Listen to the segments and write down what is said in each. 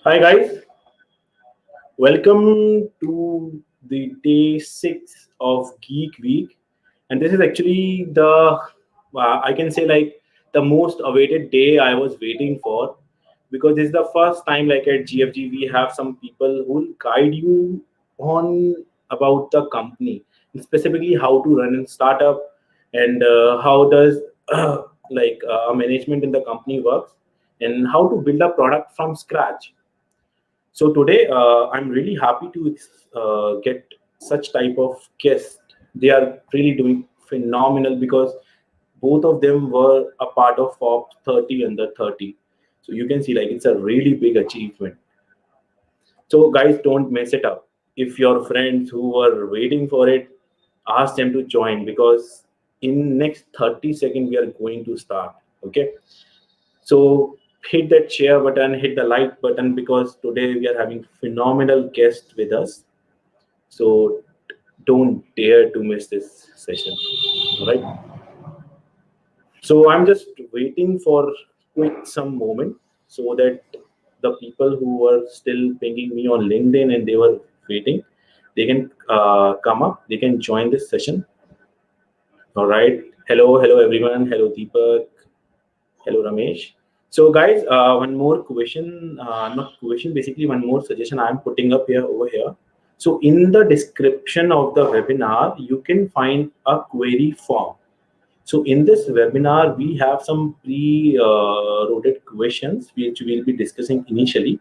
Hi guys, welcome to the day 6 of Geek Week, and this is actually the I can say like the most awaited day I was waiting for, because this is the first time like at GFG we have some people who will guide you on about the company, and specifically how to run a startup, and how does a management in the company works, and how to build a product from scratch. So today, I'm really happy to get such type of guests. They are really doing phenomenal because both of them were a part of Forbes 30 under 30. So you can see like it's a really big achievement. So guys, don't mess it up. If your friends who are waiting for it, ask them to join, because in next 30 seconds we are going to start. Okay. So hit that share button, hit the like button, because today we are having phenomenal guests with us. So don't dare to miss this session. All right. So I'm just waiting for quick some moment so that the people who were still pinging me on LinkedIn and they were waiting, they can come up, they can join this session. All right. Hello everyone. Hello Deepak. Hello, Ramesh. So, guys, one more question, not question, basically one more suggestion I'm putting up here over here. So, in the description of the webinar, you can find a query form. So, in this webinar, we have some pre-loaded questions which we'll be discussing initially.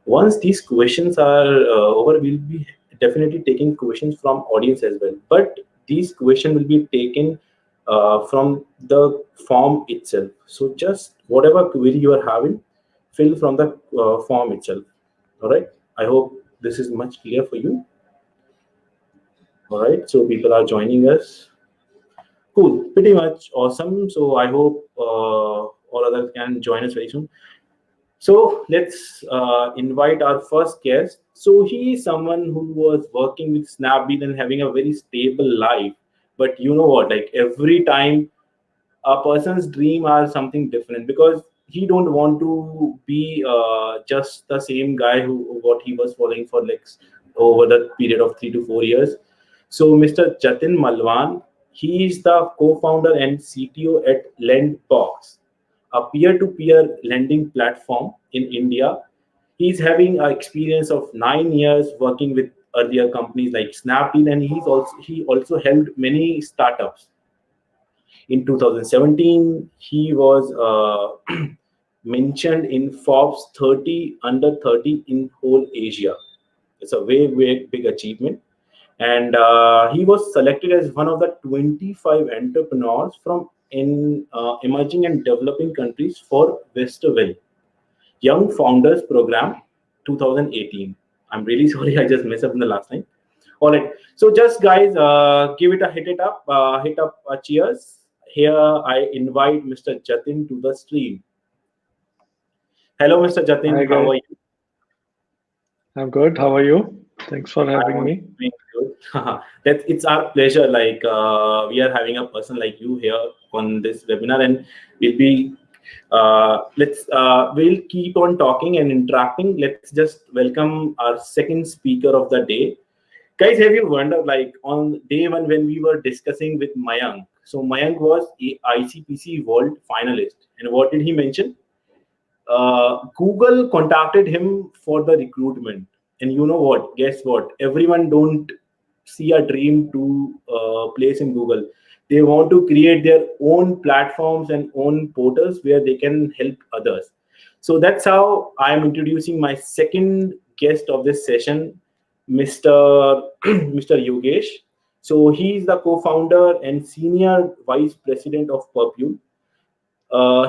Once these questions are over, we'll be definitely taking questions from audience as well. But these questions will be taken from the form itself. So just whatever query you are having, fill from the form itself. All right. I hope this is much clear for you. All right. So people are joining us. Cool. Pretty much awesome. So I hope all others can join us very soon. So let's invite our first guest. So he is someone who was working with Snapdeal and having a very stable life. But you know what? Like every time a person's dream are something different, because he don't want to be just the same guy who what he was following for like over the period of 3 to 4 years. So Mr. Jatin Malwal, he is the co-founder and CTO at Lendbox, a peer-to-peer lending platform in India. He's having an experience of 9 years working with earlier companies like Snapdeal, and he also helped many startups. In 2017, he was mentioned in Forbes 30 under 30 in whole Asia. It's a very big achievement. And he was selected as one of the 25 entrepreneurs from in emerging and developing countries for Westerville Young Founders Program 2018. I'm really sorry, I just messed up in the last line. All right. So just guys, give it a hit up a cheers. Here I invite Mr. Jatin to the stream. Hello, Mr. Jatin. Hi How guys, are you? I'm good. How are you? Thanks for having I'm me. doing good. That it's our pleasure. Like we are having a person like you here on this webinar, and we'll keep on talking and interacting. Let's just welcome our second speaker of the day. Guys, have you wondered, like on day one when we were discussing with Mayank? So Mayank was a ICPC World Finalist, and what did he mention? Google contacted him for the recruitment, and you know what? Guess what? Everyone don't see a dream to place in Google. They want to create their own platforms and own portals where they can help others. So that's how I am introducing my second guest of this session, Mr. Mr. Yogesh. So he is the co-founder and senior vice president of Perpule.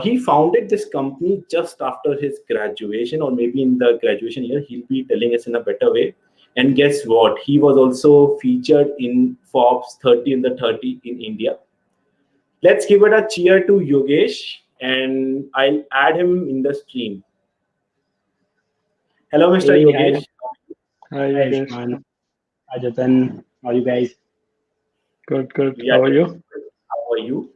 He founded this company just after his graduation, or maybe in the graduation year. He'll be telling us in a better way. And guess what? He was also featured in Forbes 30 in the 30 in India. Let's give it a cheer to Yogesh, and I'll add him in the stream. Hello, Mr. Hey, hi, Yogesh. Hi hi Yogesh. Aishwant. Hi Jatin. How are you guys? Good, good. We are How are doing you? good. How are you?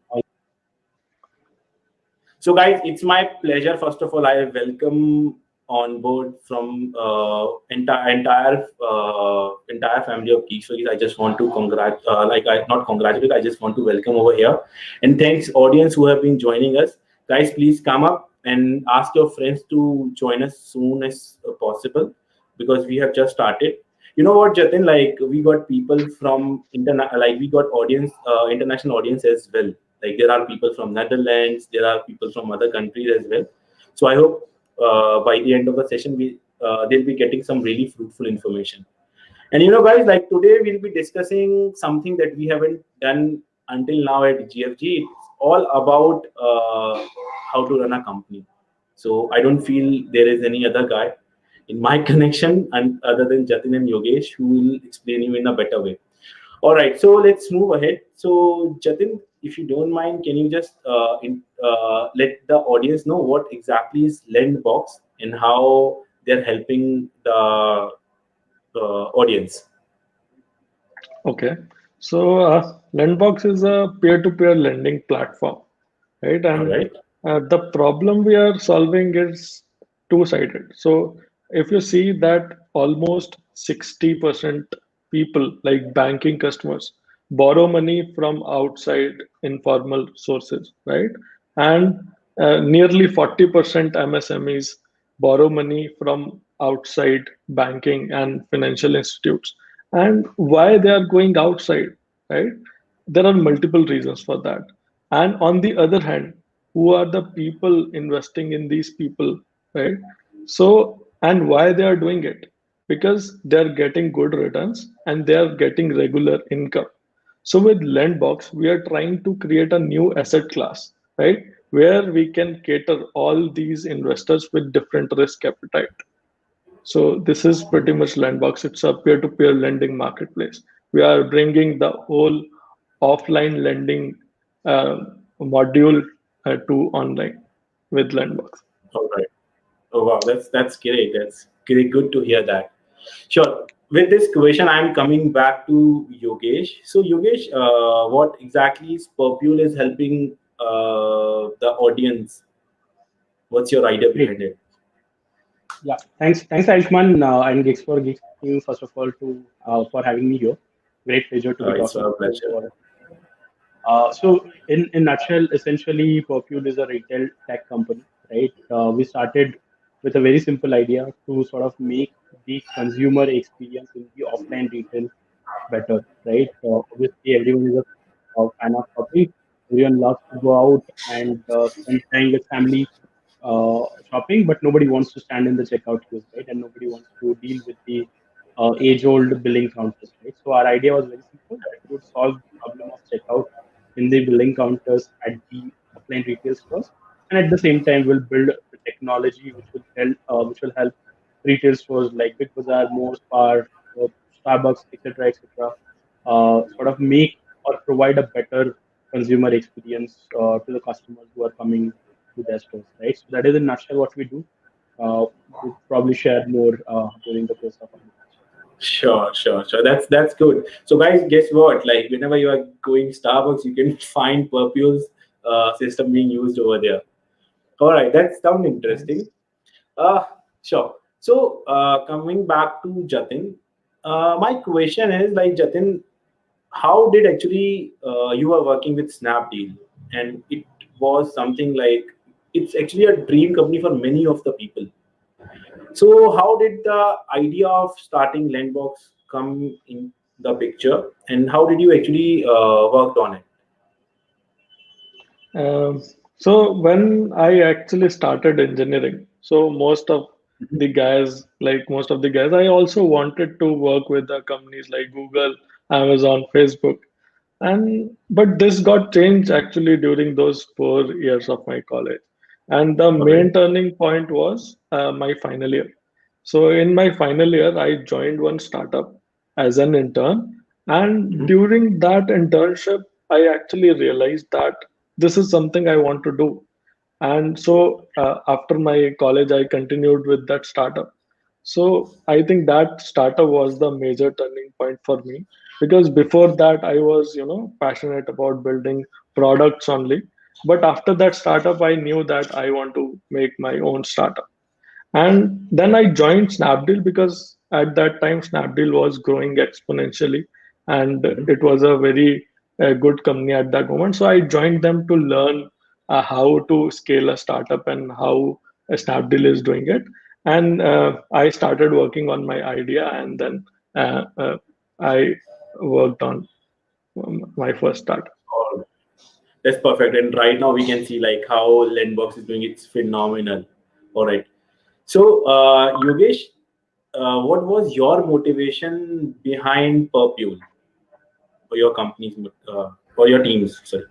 So, guys, it's my pleasure. First of all, I welcome on board from entire family of GeeksforGeeks. I just want to not congratulate. I just want to welcome over here, and thanks audience who have been joining us. Guys, please come up and ask your friends to join us soon as possible because we have just started. You know what, Jatin? Like we got people from we got audience, international audience as well. Like there are people from Netherlands, there are people from other countries as well. So I hope by the end of the session, they'll be getting some really fruitful information. And guys, like today we'll be discussing something that we haven't done until now at GFG. It's all about how to run a company. So I don't feel there is any other guy in my connection and other than Jatin and Yogesh who will explain you in a better way. All right, so let's move ahead. So, Jatin, if you don't mind, can you just let the audience know what exactly is Lendbox and how they're helping the audience? Okay. So Lendbox is a peer-to-peer lending platform, right? All And right. the problem we are solving is two-sided. So if you see that almost 60% people, like banking customers, borrow money from outside informal sources, right? And nearly 40% MSMEs borrow money from outside banking and financial institutes. And why they are going outside, right? There are multiple reasons for that. And on the other hand, who are the people investing in these people, right? So, and why they are doing it? Because they're getting good returns and they are getting regular income. So with Lendbox, we are trying to create a new asset class, right? Where we can cater all these investors with different risk appetite. So this is pretty much Lendbox. It's a peer-to-peer lending marketplace. We are bringing the whole offline lending uh, module to online with Lendbox. All right. Oh wow, that's great. That's great. Good to hear that. Sure. With this question, I'm coming back to Yogesh. So, Yogesh, what exactly is Perpule is helping the audience? What's your idea Great. behind it? Yeah. Thanks, Aishman and Geeks team, first of all, to for having me here. Great pleasure to be It's talking our to you. pleasure. So, in nutshell, essentially, Perpule is a retail tech company, right? We started with a very simple idea to sort of make the consumer experience in the offline retail better, right? Obviously, everyone is a fan of shopping. Everyone loves to go out and spend time with family shopping, but nobody wants to stand in the checkout queues, right? And nobody wants to deal with the age-old billing counters, right? So our idea was very simple that we would solve the problem of checkout in the billing counters at the offline retail stores, and at the same time, we'll build the technology which will help retail stores like Big Bazaar, More Spar, Starbucks, etc., sort of make or provide a better consumer experience to the customers who are coming to their stores, right? So that is in nutshell what we do. We'll probably share more during the course of our discussion. Sure. That's good. So, guys, guess what? Like, whenever you are going Starbucks, you can find Perpule's system being used over there. All right, that sounds interesting. Nice. Uh, sure. So, coming back to Jatin, my question is like, Jatin, how did actually you were working with Snapdeal, and it was something like it's actually a dream company for many of the people. So, how did the idea of starting Lendbox come in the picture, and how did you actually worked on it? Um, so when I actually started engineering, so most of the guys, I also wanted to work with the companies like Google, Amazon, Facebook. And but this got changed actually during those 4 years of my college. And the All right. main turning point was my final year. So in my final year, I joined one startup as an intern. And Mhm. during that internship, I actually realized that this is something I want to do. And so after my college, I continued with that startup. So I think that startup was the major turning point for me because before that I was, passionate about building products only. But after that startup, I knew that I want to make my own startup. And then I joined Snapdeal because at that time Snapdeal was growing exponentially, and Mhm. it was a very good company at that moment. So I joined them to learn how to scale a startup and how Snapdeal is doing it. And I started working on my idea, and then I worked on my first startup. All right. That's perfect. And right now we can see like how Lendbox is doing. It's phenomenal. All right. So, Yogesh, what was your motivation behind Perpule for your company's for your teams? Sorry.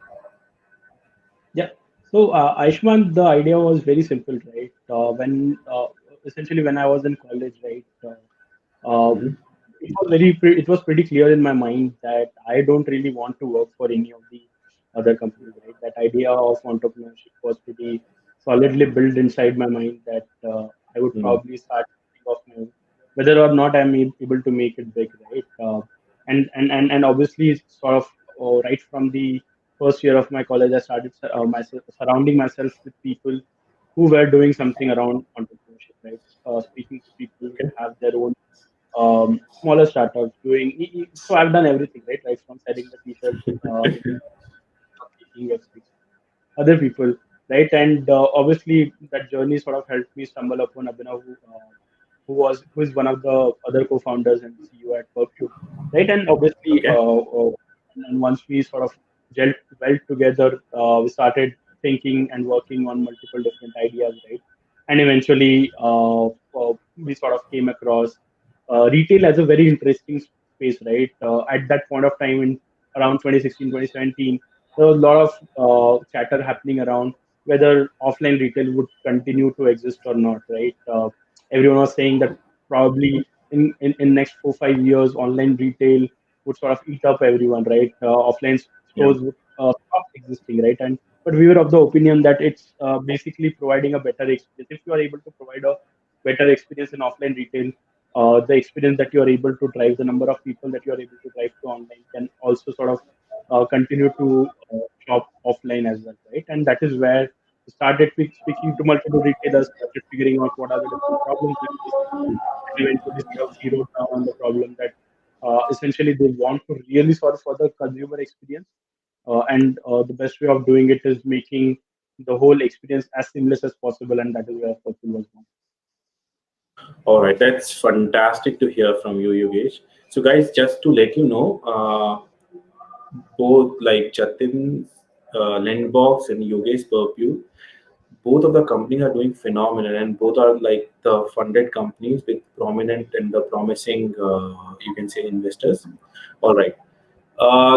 Yeah. So, Aishwant, the idea was very simple, right? When essentially when I was in college, right, Mhm. it was pretty clear in my mind that I don't really want to work for any of the other companies, right? That idea of entrepreneurship was pretty solidly built inside my mind that I would Mhm. probably start something of my own, whether or not I'm able to make it big, right? And obviously, sort of right from the first year of my college, I started surrounding myself with people who were doing something around entrepreneurship, right? Speaking to people who Okay. have their own smaller startups so I've done everything, right from selling the t-shirts in the making websites other people, right? And obviously, that journey sort of helped me stumble upon Abhinav, who is one of the other co-founders and CEO at Perpule, right? And obviously, Okay. and once we sort of gelled well together, we started thinking and working on multiple different ideas, right? And eventually, we sort of came across retail as a very interesting space, right? At that point of time in around 2016, 2017, there was a lot of chatter happening around whether offline retail would continue to exist or not, right? Everyone was saying that probably in next 4 5 years, online retail would sort of eat up everyone, right? Offline Yeah. stores would stop existing, right? And but we were of the opinion that it's basically providing a better experience. If you are able to provide a better experience in offline retail, the experience that you are able to drive, the number of people that you are able to drive to online can also sort of continue to shop offline as well, right? And that is where we started speaking to multiple retailers, started figuring out what are the different problems they're facing, and eventually sort of zeroed down on the problem that essentially they want to really solve for the consumer experience. And the best way of doing it is making the whole experience as seamless as possible, and that is where Purple was born. All right. That's fantastic to hear from you, Yogesh. So, guys, just to let you know, both like Jatin Lendbox and Yogesh Perpule, both of the companies are doing phenomenal, and both are like the funded companies with prominent and the promising, you can say, investors. All right.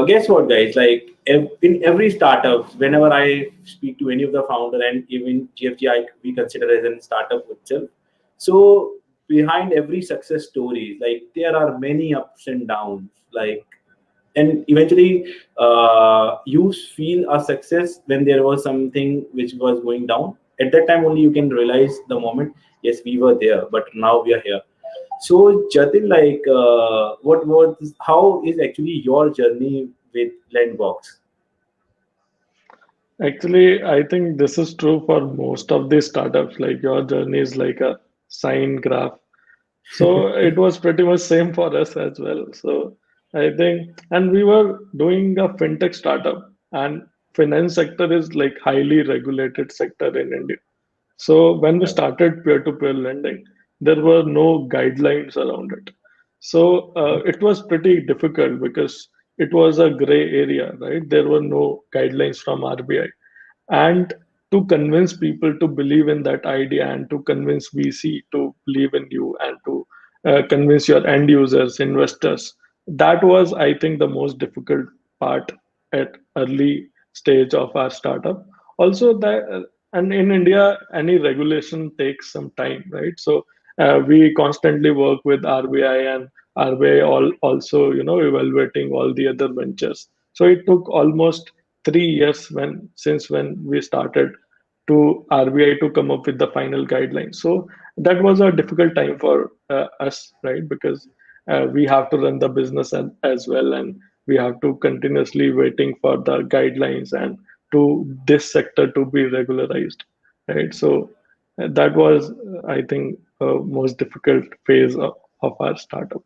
Guess what, guys? Like in every startup, whenever I speak to any of the founder, and even GFGI, we consider as a startup itself. So behind every success story, like there are many ups and downs. Like, and eventually, you feel a success when there was something which was going down. At that time, only you can realize the moment. Yes, we were there, but now we are here. So, Jatin, like, what was how is actually your journey with Lendbox? Actually, I think this is true for most of the startups. Like your journey is like a sine graph. So it was pretty much same for us as well. So I think, and we were doing a fintech startup, and finance sector is like highly regulated sector in India. So when we Yeah, started peer-to-peer lending, there were no guidelines around it. So it was pretty difficult because it was a gray area, right? There were no guidelines from RBI, and to convince people to believe in that idea and to convince VC to believe in you and to convince your end users, investors, that was, I think, the most difficult part at early stage of our startup. Also, that and in India, any regulation takes some time, right? So we constantly work with RBI, and RBI also, evaluating all the other ventures. So it took almost 3 years when we started to RBI to come up with the final guidelines. So that was a difficult time for us, right? Because we have to run the business as well, and we have to continuously waiting for the guidelines and to this sector to be regularized, right? So That was, I think, most difficult phase of our startup.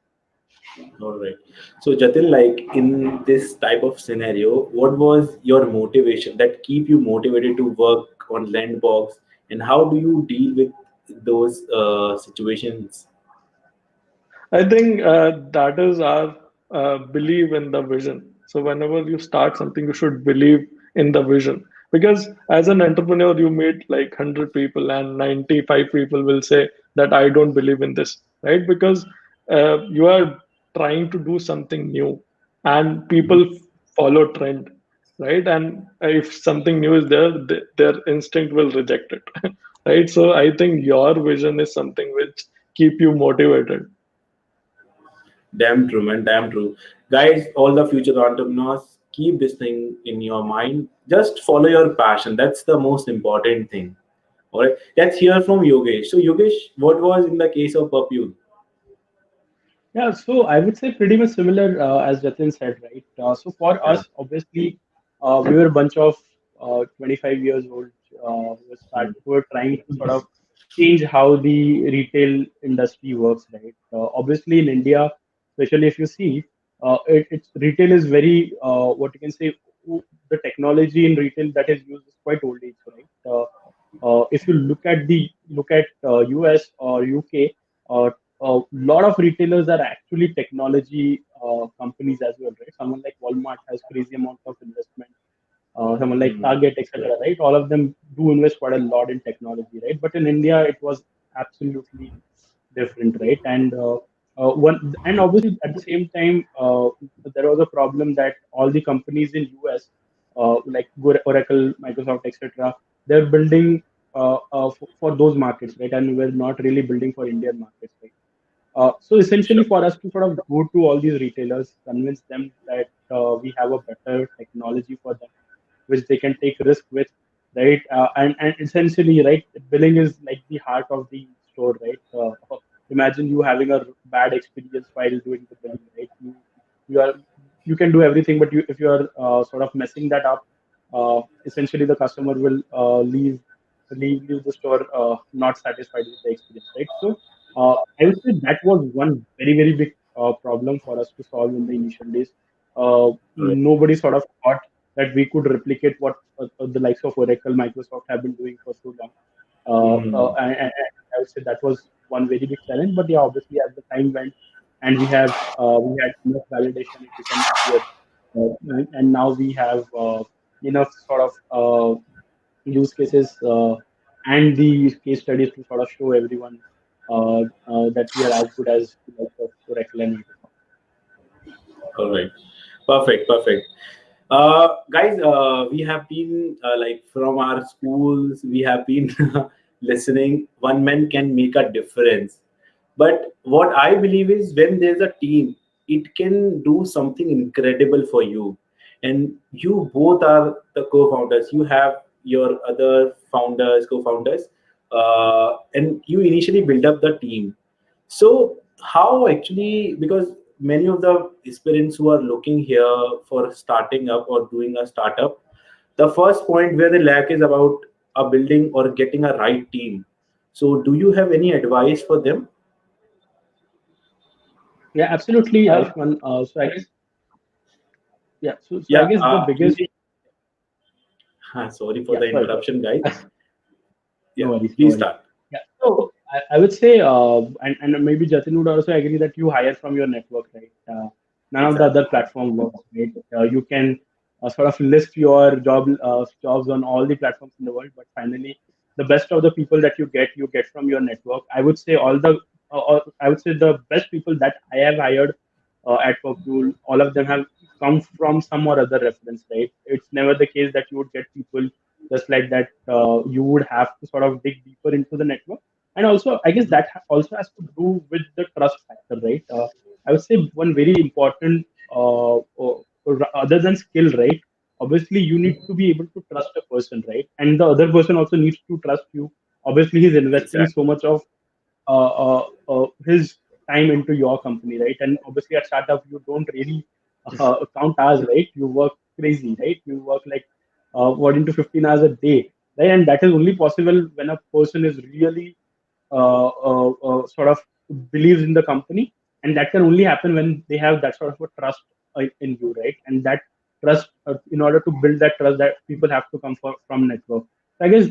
All right. So Jatin, like in this type of scenario, what was your motivation that keep you motivated to work on Lendbox, and how do you deal with those situations? I think that is our belief in the vision. So whenever you start something, you should believe in the vision. Because as an entrepreneur, you meet like 100 people, and 95 people will say that I don't believe in this, right? Because you are trying to do something new, and Mhm. people follow trend, right? And if something new is there, their instinct will reject it, right? So I think your vision is something which keep you motivated. Damn true, man. Damn true. Guys, all the future entrepreneurs, keep this thing in your mind. Just follow your passion. That's the most important thing. All right. Let's hear from Yogesh. So, Yogesh, what was in the case of Perpule? Yeah, so I would say pretty much similar as Jatin said, right? So for Yeah. us, obviously, we were a bunch of 25 years old who were trying to sort of change how the retail industry works, right? Obviously, in India, especially if you see, it's retail is very what you can say, the technology in retail that is used is quite old age, right? If you look at US or UK, a lot of retailers are actually technology companies as well, right? Someone like Walmart has crazy amount of investment. Someone like Mhm. Target, etc. Right? All of them do invest quite a lot in technology, right? But in India, it was absolutely different, right? And obviously at the same time, there was a problem that all the companies in US, like Oracle, Microsoft, etc., they're building for those markets, right? And we're not really building for Indian markets, right? So essentially, Sure. for us to sort of go to all these retailers, convince them that we have a better technology for them, which they can take risk with, right? And essentially, right, billing is like the heart of the store, right? Imagine you having a bad experience while doing the billing, right? You are you can do everything, but if you are sort of messing that up, essentially the customer will leave the store not satisfied with the experience, right? So I would say that was one very big problem for us to solve in the initial days. All right. Nobody sort of thought that we could replicate what the likes of Oracle, Microsoft have been doing for so long. Mhm. And I would say that was one very big challenge. But yeah, obviously as the time went and we had enough validation, it became easier. And now we have enough sort of use cases and the case studies to sort of show everyone that we are as good as the likes of Oracle and Microsoft. All right. Perfect. Perfect. Guys, we have been like from our schools, we have been listening. One man can make a difference. But what I believe is when there's a team, it can do something incredible for you. And you both are the co-founders. You have your other founders, co-founders, and you initially build up the team. So how actually, because many of the aspirants who are looking here for starting up or doing a startup, the first point where they lack is about a building or getting a right team. So do you have any advice for them? Yeah, absolutely, Uh, Aishwant. So I guess yeah. So I Yeah, guess the biggest sorry for yeah. the Sorry. interruption, guys. No Yeah, worries, no please worries. start. Yeah. So I would say, and maybe Jatin would also agree that you hire from your network, right? None of the Exactly. other platform works, right? You can sort of list your jobs on all the platforms in the world, but finally, the best of the people that you get from your network. I would say I would say the best people that I have hired at Perpule, all of them have come from some or other reference, right? It's never the case that you would get people just like that. You would have to sort of dig deeper into the network, and also I guess Mhm. that also has to do with the trust factor, right? I would say one very important, other than skill, right? Obviously, you need to be able to trust a person, right? And the other person also needs to trust you. Obviously, he's investing so Exactly. much of his time into your company, right? And obviously, at startup, you don't really count hours, right? You work crazy, right? You work like 14 to 15 hours a day. right? And that is only possible when a person is really sort of believes in the company, and that can only happen when they have that sort of a trust in you, right? And that trust, in order to build that trust, that people have to come from network. So I guess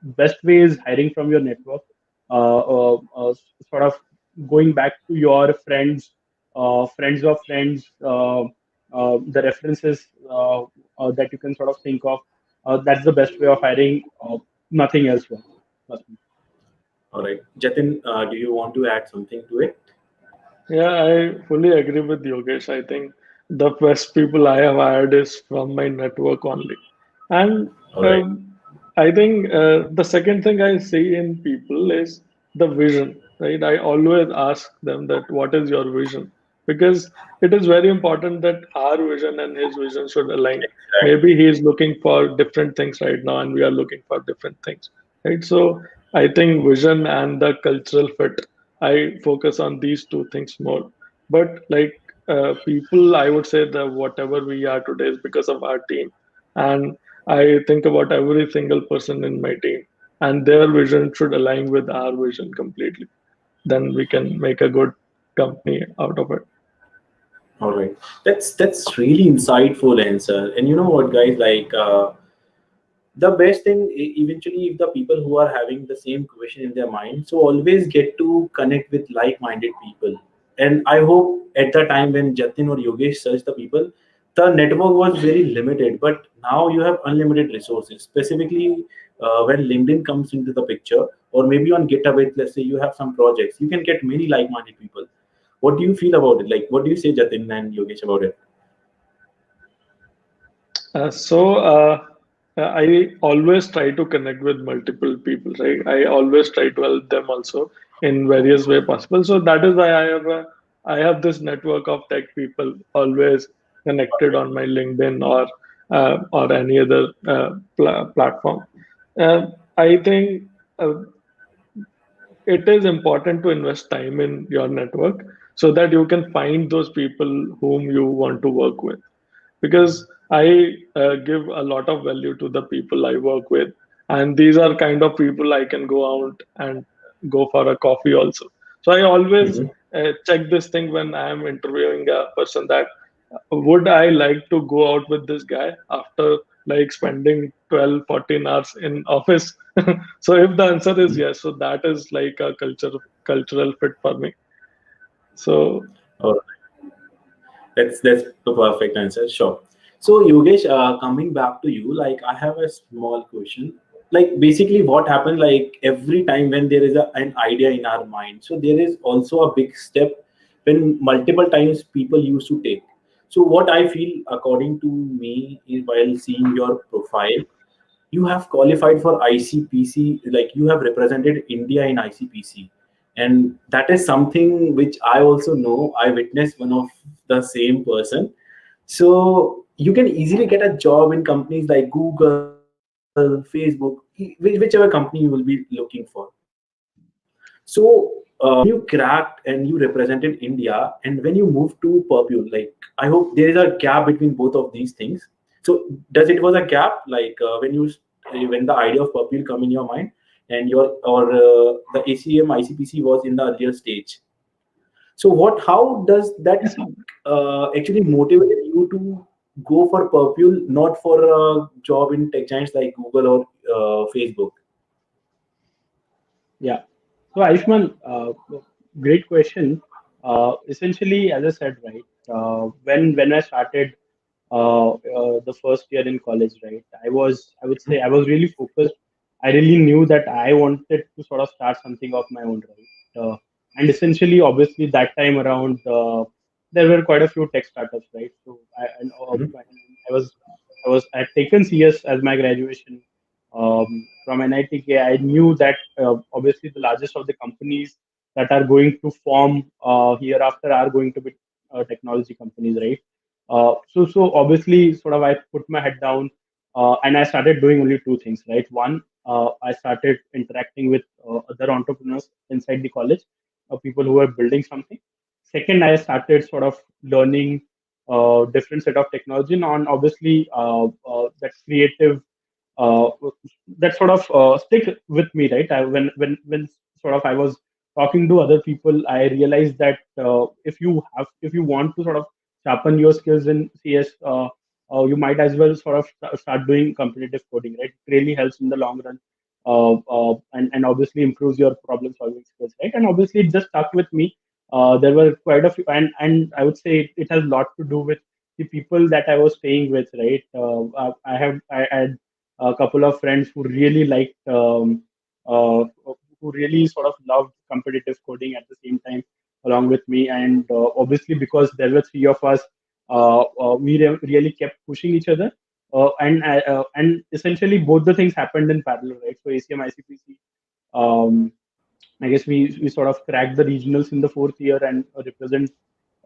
best way is hiring from your network, sort of going back to your friends, friends of friends, the references that you can sort of think of. That's the best way of hiring. Nothing else works. Trust me. All right, Jatin, do you want to add something to it? Yeah, I fully agree with Yogesh. I think the best people I have hired is from my network only. And All right. I think the second thing I see in people is the vision, right? I always ask them that what is your vision? Because it is very important that our vision and his vision should align. Maybe he is looking for different things right now, and we are looking for different things, right? So I think vision and the cultural fit, I focus on these two things more. But like people, I would say that whatever we are today is because of our team. And I think about every single person in my team, and their vision should align with our vision completely. Then we can make a good company out of it. All right, that's really insightful answer. And you know what, guys, like the best thing eventually, if the people who are having the same question in their mind, so always get to connect with like-minded people. And I hope at the time when Jatin or Yogesh searched the people, the network was very limited, but now you have unlimited resources, specifically when LinkedIn comes into the picture, or maybe on GitHub, let's say you have some projects, you can get many like-minded people. What do you feel about it? Like, what do you say, Jatin and Yogesh, about it? I always try to connect with multiple people, right? I always try to help them also in various way possible. So that is why I have this network of tech people always connected on my LinkedIn or any other platform. I think it is important to invest time in your network so that you can find those people whom you want to work with, because I give a lot of value to the people I work with, and these are kind of people I can go out and go for a coffee also. So I always Mhm. check this thing when I am interviewing a person, that would I like to go out with this guy after like spending 12, 14 hours in office. So if the answer is yes, so that is like a cultural fit for me. So All that's the perfect answer. Sure. So Yogesh, coming back to you, like I have a small question. Like basically, what happened? Like every time when there is an idea in our mind, so there is also a big step when multiple times people used to take. So what I feel, according to me, is while seeing your profile, you have qualified for ICPC, like you have represented India in ICPC. And that is something which I also know. I witnessed one of the same person. So you can easily get a job in companies like Google, Facebook, whichever company you will be looking for. So when you cracked and you represented India, and when you moved to Perpule, like I hope there is a gap between both of these things. So does it was a gap, like when the idea of Perpule come in your mind, and your or the ACM ICPC was in the earlier stage. So what? How does that yes, actually motivated you to go for Perpule, not for a job in tech giants like Google or Facebook? Yeah. So Aishman, great question. Essentially, as I said, right, when I started the first year in college, right, I would say I was really focused. I really knew that I wanted to sort of start something of my own, right? And essentially, obviously, that time around, there were quite a few tech startups, right? So Mhm. I was I had taken CS as my graduation from NITK. I knew that obviously the largest of the companies that are going to form hereafter are going to be technology companies, right? So obviously, sort of, I put my head down and I started doing only two things, right? One, I started interacting with other entrepreneurs inside the college, people who were building something. Second, I started sort of learning different set of technology on obviously that creative uh, that sort of stick with me, right? When sort of I was talking to other people, I realized that if you want to sort of sharpen your skills in CS, you might as well sort of start doing competitive coding, right? It really helps in the long run, and obviously improves your problem solving skills, right? And obviously it just stuck with me. There were quite a few, and I would say it has a lot to do with the people that I was staying with, right? I had a couple of friends who really liked, who really sort of loved competitive coding at the same time along with me, and obviously because there were three of us, really kept pushing each other, and essentially both the things happened in parallel, right? So ACM ICPC, I guess we sort of cracked the regionals in the fourth year and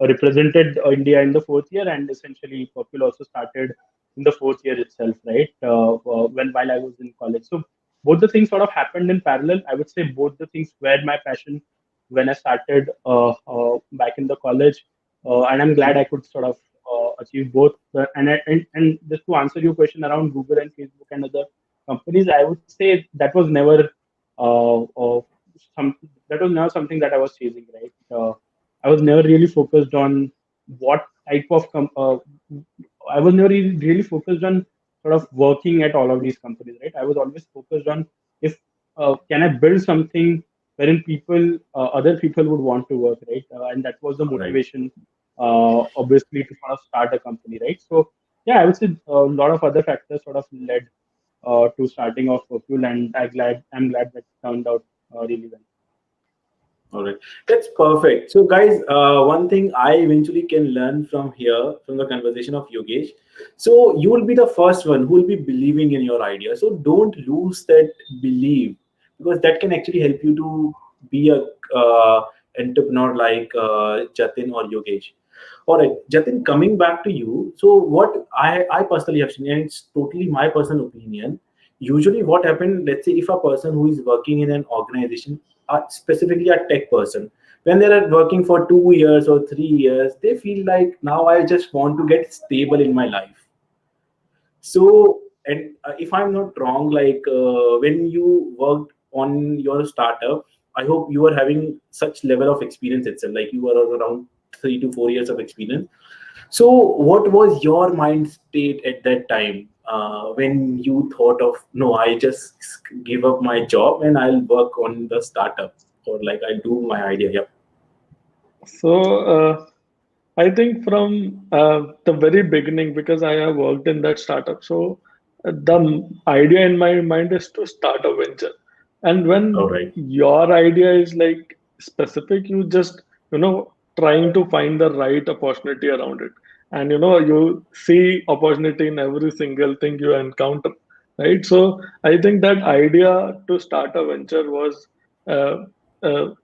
represented India in the fourth year, and essentially Perpule also started in the fourth year itself, right? When while I was in college, so both the things sort of happened in parallel. I would say both the things were my passion when I started back in the college, and I'm glad I could sort of achieve both. And just to answer your question around Google and Facebook and other companies, I would say that was never uh, uh, that was never something that I was chasing, right? I was never really focused on what type of I was never really focused on sort of working at all of these companies, right? I was always focused on if can I build something wherein other people would want to work, right? And that was the All right. motivation, obviously, to sort of start a company, right? So yeah, I would say a lot of other factors sort of led to starting off Perpule, and I'm glad that turned out really well. All right, that's perfect. So, guys, one thing I eventually can learn from here, from the conversation of Yogesh. So, you will be the first one who will be believing in your idea. So, don't lose that belief, because that can actually help you to be a entrepreneur like Jatin or Yogesh. All right, Jatin, coming back to you. So, what I personally have seen, and it's totally my personal opinion. Usually, what happens, let's say, if a person who is working in an organization, specifically a tech person, when they are working for 2 years or 3 years, they feel like now I just want to get stable in my life. So, and if I'm not wrong, like when you worked on your startup, I hope you are having such level of experience itself, like you are around 3 to 4 years of experience. So, what was your mind state at that time when you thought of, no, I just give up my job and I'll work on the startup, or like I'll do my idea? Yeah. So I think from the very beginning, because I have worked in that startup, so the idea in my mind is to start a venture. And All when right. your idea is like specific, you just, trying to find the right opportunity around it. And, you see opportunity in every single thing you encounter, right? So I think that idea to start a venture uh, uh,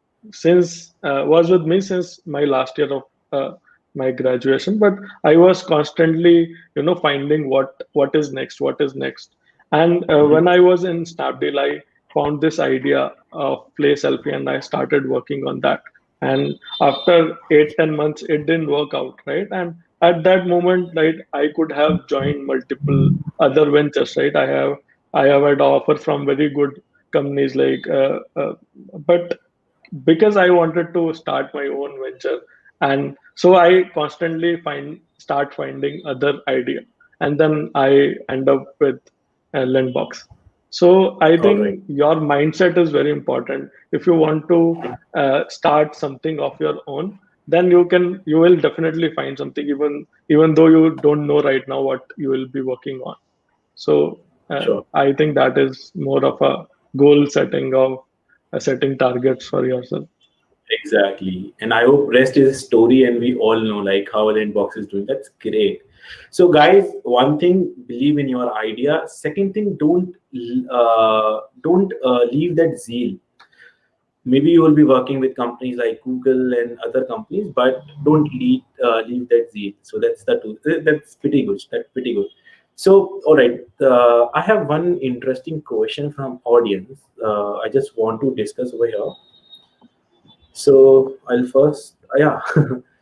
was with me since my last year of my graduation, but I was constantly finding what is next, what is next. And Mhm. when I was in Snapdeal, I found this idea of play selfie, and I started working on that. And after 8-10 months it didn't work out, right? And at that moment, right, I could have joined multiple other ventures, right? I have had offer from very good companies like but because I wanted to start my own venture, and so I constantly start finding other idea, and then I end up with Lendbox. So I All right. think your mindset is very important. If you want to start something of your own, then you will definitely find something, even though you don't know right now what you will be working on. So Sure. I think that is more of a goal setting of setting targets for yourself. Exactly. And I hope rest is a story, and we all know like how Lendbox is doing. That's great. So, guys, one thing, believe in your idea. Second thing, don't leave that zeal. Maybe you will be working with companies like Google and other companies, but don't leave that zeal. So that's the two. That's pretty good. That's pretty good. So, all right, I have one interesting question from audience. I just want to discuss over here. So I'll first, yeah.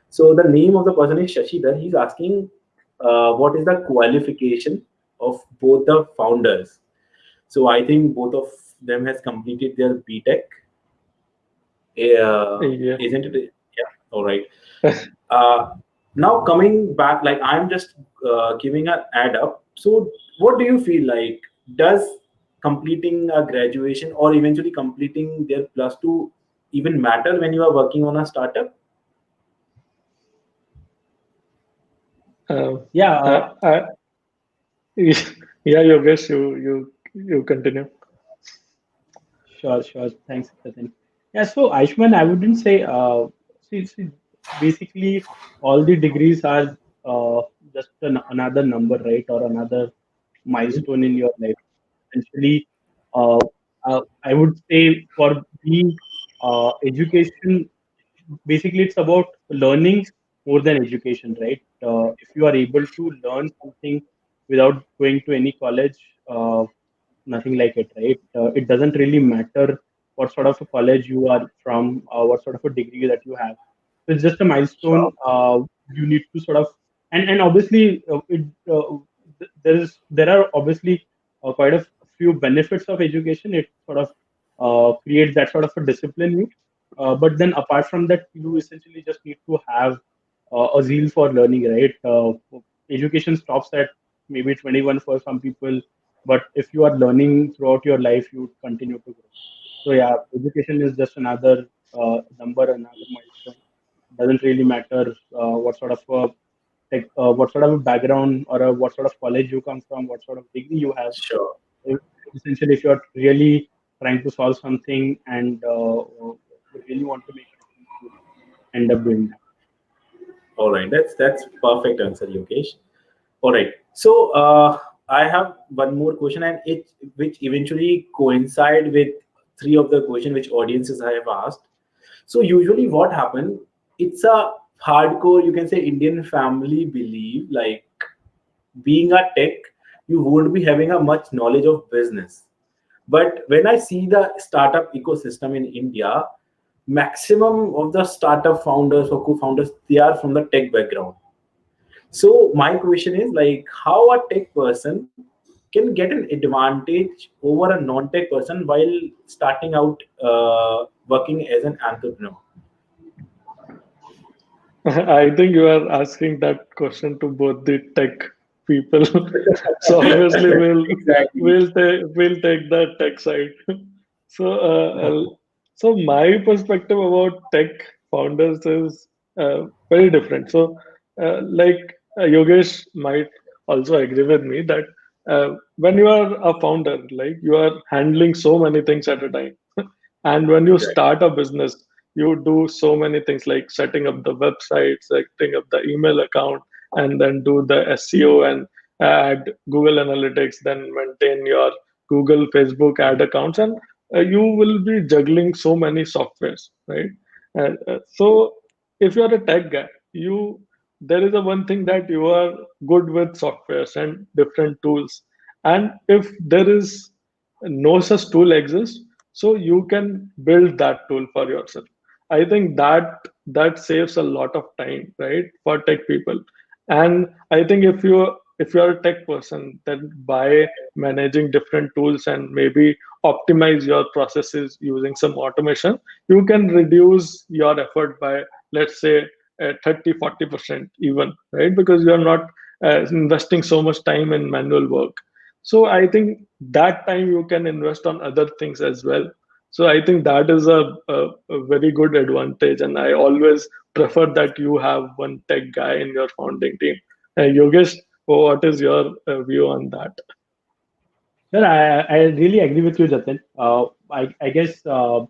So the name of the person is Shashidhar. He's asking, what is the qualification of both the founders? So I think both of them has completed their BTech, Yeah. isn't it? Yeah. All right. Uh, Now coming back, like I'm just giving an add up. So what do you feel like? Does completing a graduation or eventually completing their plus two even matter when you are working on a startup? Um, Yeah, I, yeah, Yogesh, you continue. sure, sure. Thanks, Jatin. Yeah, so Aishman, I wouldn't say, basically all the degrees are just another number, right, or another milestone in your life. Essentially, uh, I would say for the education, basically it's about learning more than education, right? If you are able to learn something without going to any college, nothing like it, right? It doesn't really matter what sort of a college you are from, what sort of a degree that you have. So it's just a milestone. Sure. You need to sort of, and obviously, there are obviously quite a few benefits of education. It sort of creates that sort of a discipline you. But then apart from that, you essentially just need to have a zeal for learning, right? Education stops at maybe 21 for some people, but if you are learning throughout your life, you would continue to grow. So yeah, education is just another number, another milestone. Doesn't really matter what sort of what sort of a background or what sort of college you come from, what sort of degree you have. Sure. If- Essentially, if you're really trying to solve something and really want to make a difference, you end up doing that. All right. That's perfect answer, Yogesh. All right. So I have one more question, and it which eventually coincide with three of the question which audiences I have asked. So usually what happen? It's a hardcore, you can say, Indian family belief like being a tech, you won't be having a much knowledge of business. But when I see the startup ecosystem in India, maximum of the startup founders or co-founders, they are from the tech background. So my question is like how a tech person can get an advantage over a non-tech person while starting out working as an entrepreneur. I think you are asking that question to both the tech people. So obviously Exactly. we'll take the tech side. So so my perspective about tech founders is very different. So like Yogesh might also agree with me that when you are a founder, like you are handling so many things at a time, and when you Exactly. start a business, you do so many things like setting up the website, setting up the email account, and then do the SEO and add Google Analytics, then maintain your Google, Facebook ad accounts, and you will be juggling so many softwares, right? So if you are a tech guy, you there is a one thing that you are good with softwares and different tools, and if there is no such tool exists, so you can build that tool for yourself. I think that saves a lot of time, right, for tech people. And I think if you are a tech person, then by managing different tools and maybe optimize your processes using some automation, you can reduce your effort by, let's say, 30-40% even, right? Because you are not investing so much time in manual work. So I think that time you can invest on other things as well. So I think that is a very good advantage, and I always prefer that you have one tech guy in your founding team. Yogesh, what is your view on that? Sir, I really agree with you, Jatin. I guess one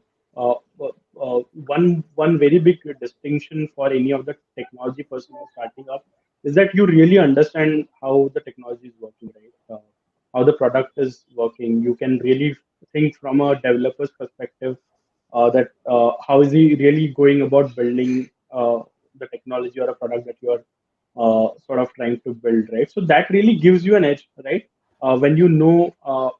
very big distinction for any of the technology person who's starting up is that you really understand how the technology is working, right? How the product is working. You can really think from a developer's perspective that how is he really going about building the technology or a product that you are sort of trying to build, right? So that really gives you an edge, right? When you know how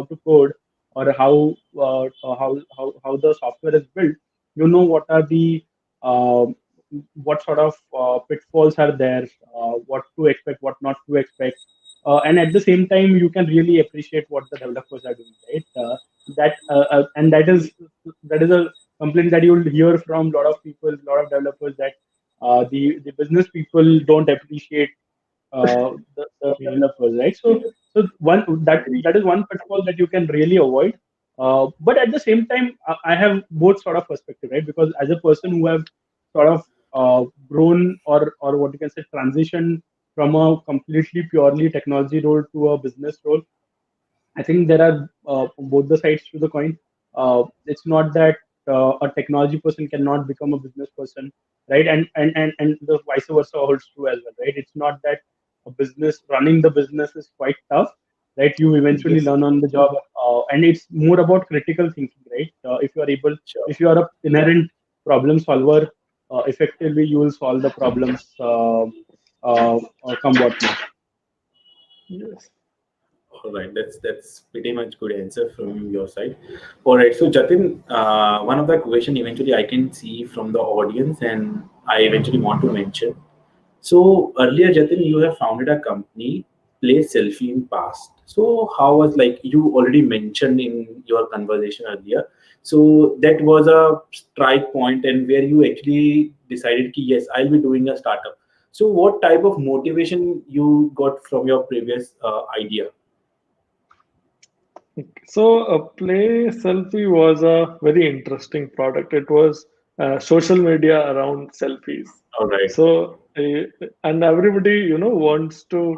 to code or how the software is built, you know what are the what sort of pitfalls are there, what to expect, what not to expect. and at the same time you can really appreciate what the developers are doing, right? And that is a complaint that you'll hear from a lot of people, a lot of developers, that the business people don't appreciate the developers, right? So one Agree. that is one pitfall that you can really avoid. But at the same time, I have both sort of perspective, right? Because as a person who have sort of grown, or what you can say, transition from a completely purely technology role to a business role, I think there are both the sides to the coin. It's not that a technology person cannot become a business person, right? And the vice versa holds true as well, right? It's not that a business running the business is quite tough, right? You eventually Yes. learn on the job, and it's more about critical thinking, right? Sure. If you are a inherent problem solver, effectively you will solve the problems, come what may. Yes. All right, that's pretty much good answer from your side. All right, so Jatin, one of the question eventually I can see from the audience, and I eventually want to mention. So earlier, Jatin, you have founded a company, Play Selfie in past. So how was, like you already mentioned in your conversation earlier? So that was a strike point, and where you actually decided, ki, yes, I'll be doing a startup. So what type of motivation you got from your previous idea? So, Play Selfie was a very interesting product. It was social media around selfies. All right. So, and everybody, wants to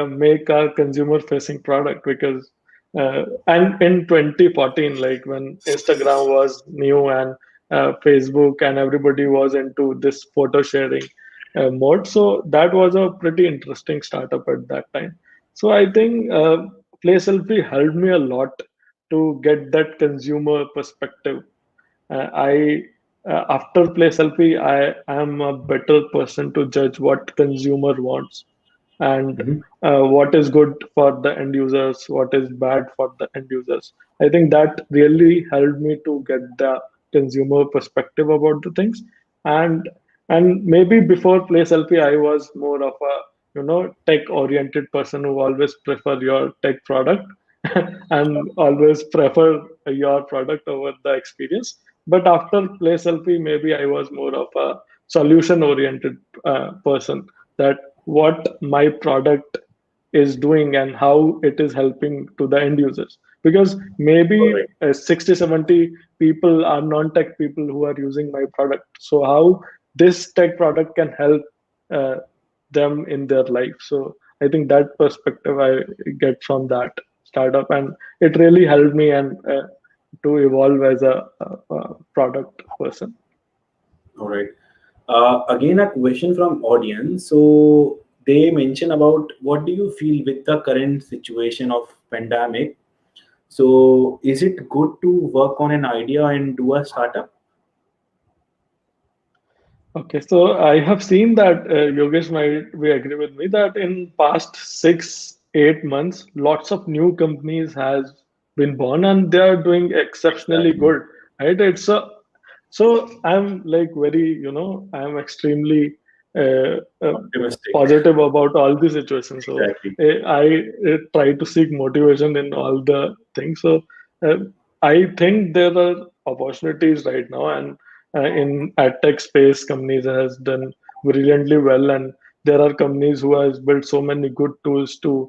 make a consumer-facing product because, and in 2014, like when Instagram was new and Facebook and everybody was into this photo sharing mode, so that was a pretty interesting startup at that time. So, I think. Play Selfie helped me a lot to get that consumer perspective. I After Play Selfie, I am a better person to judge what consumer wants and Mhm. what is good for the end users, what is bad for the end users. I think that really helped me to get the consumer perspective about the things. And maybe before Play Selfie, I was more of a tech oriented person who always prefer your tech product and always prefer your product over the experience. But after Play Selfie, maybe I was more of a solution oriented person, that what my product is doing and how it is helping to the end users, because All maybe right. 60 70 people are non-tech people who are using my product, so how this tech product can help uh, them in their life. So I think that perspective I get from that startup, and it really helped me and to evolve as a product person. All right. Again, a question from audience. So they mention about what do you feel with the current situation of pandemic? So is it good to work on an idea and do a startup? Okay, so I have seen that Yogesh might be agree with me that in past 6 8 months, lots of new companies has been born and they are doing exceptionally Exactly. good, right? It's a so I'm like very I'm extremely uh, uh, Optimistic. positive about all the situations. So Exactly. I try to seek motivation in all the things. So uh, I think there are opportunities right now, and in tech space, companies has done brilliantly well, and there are companies who has built so many good tools to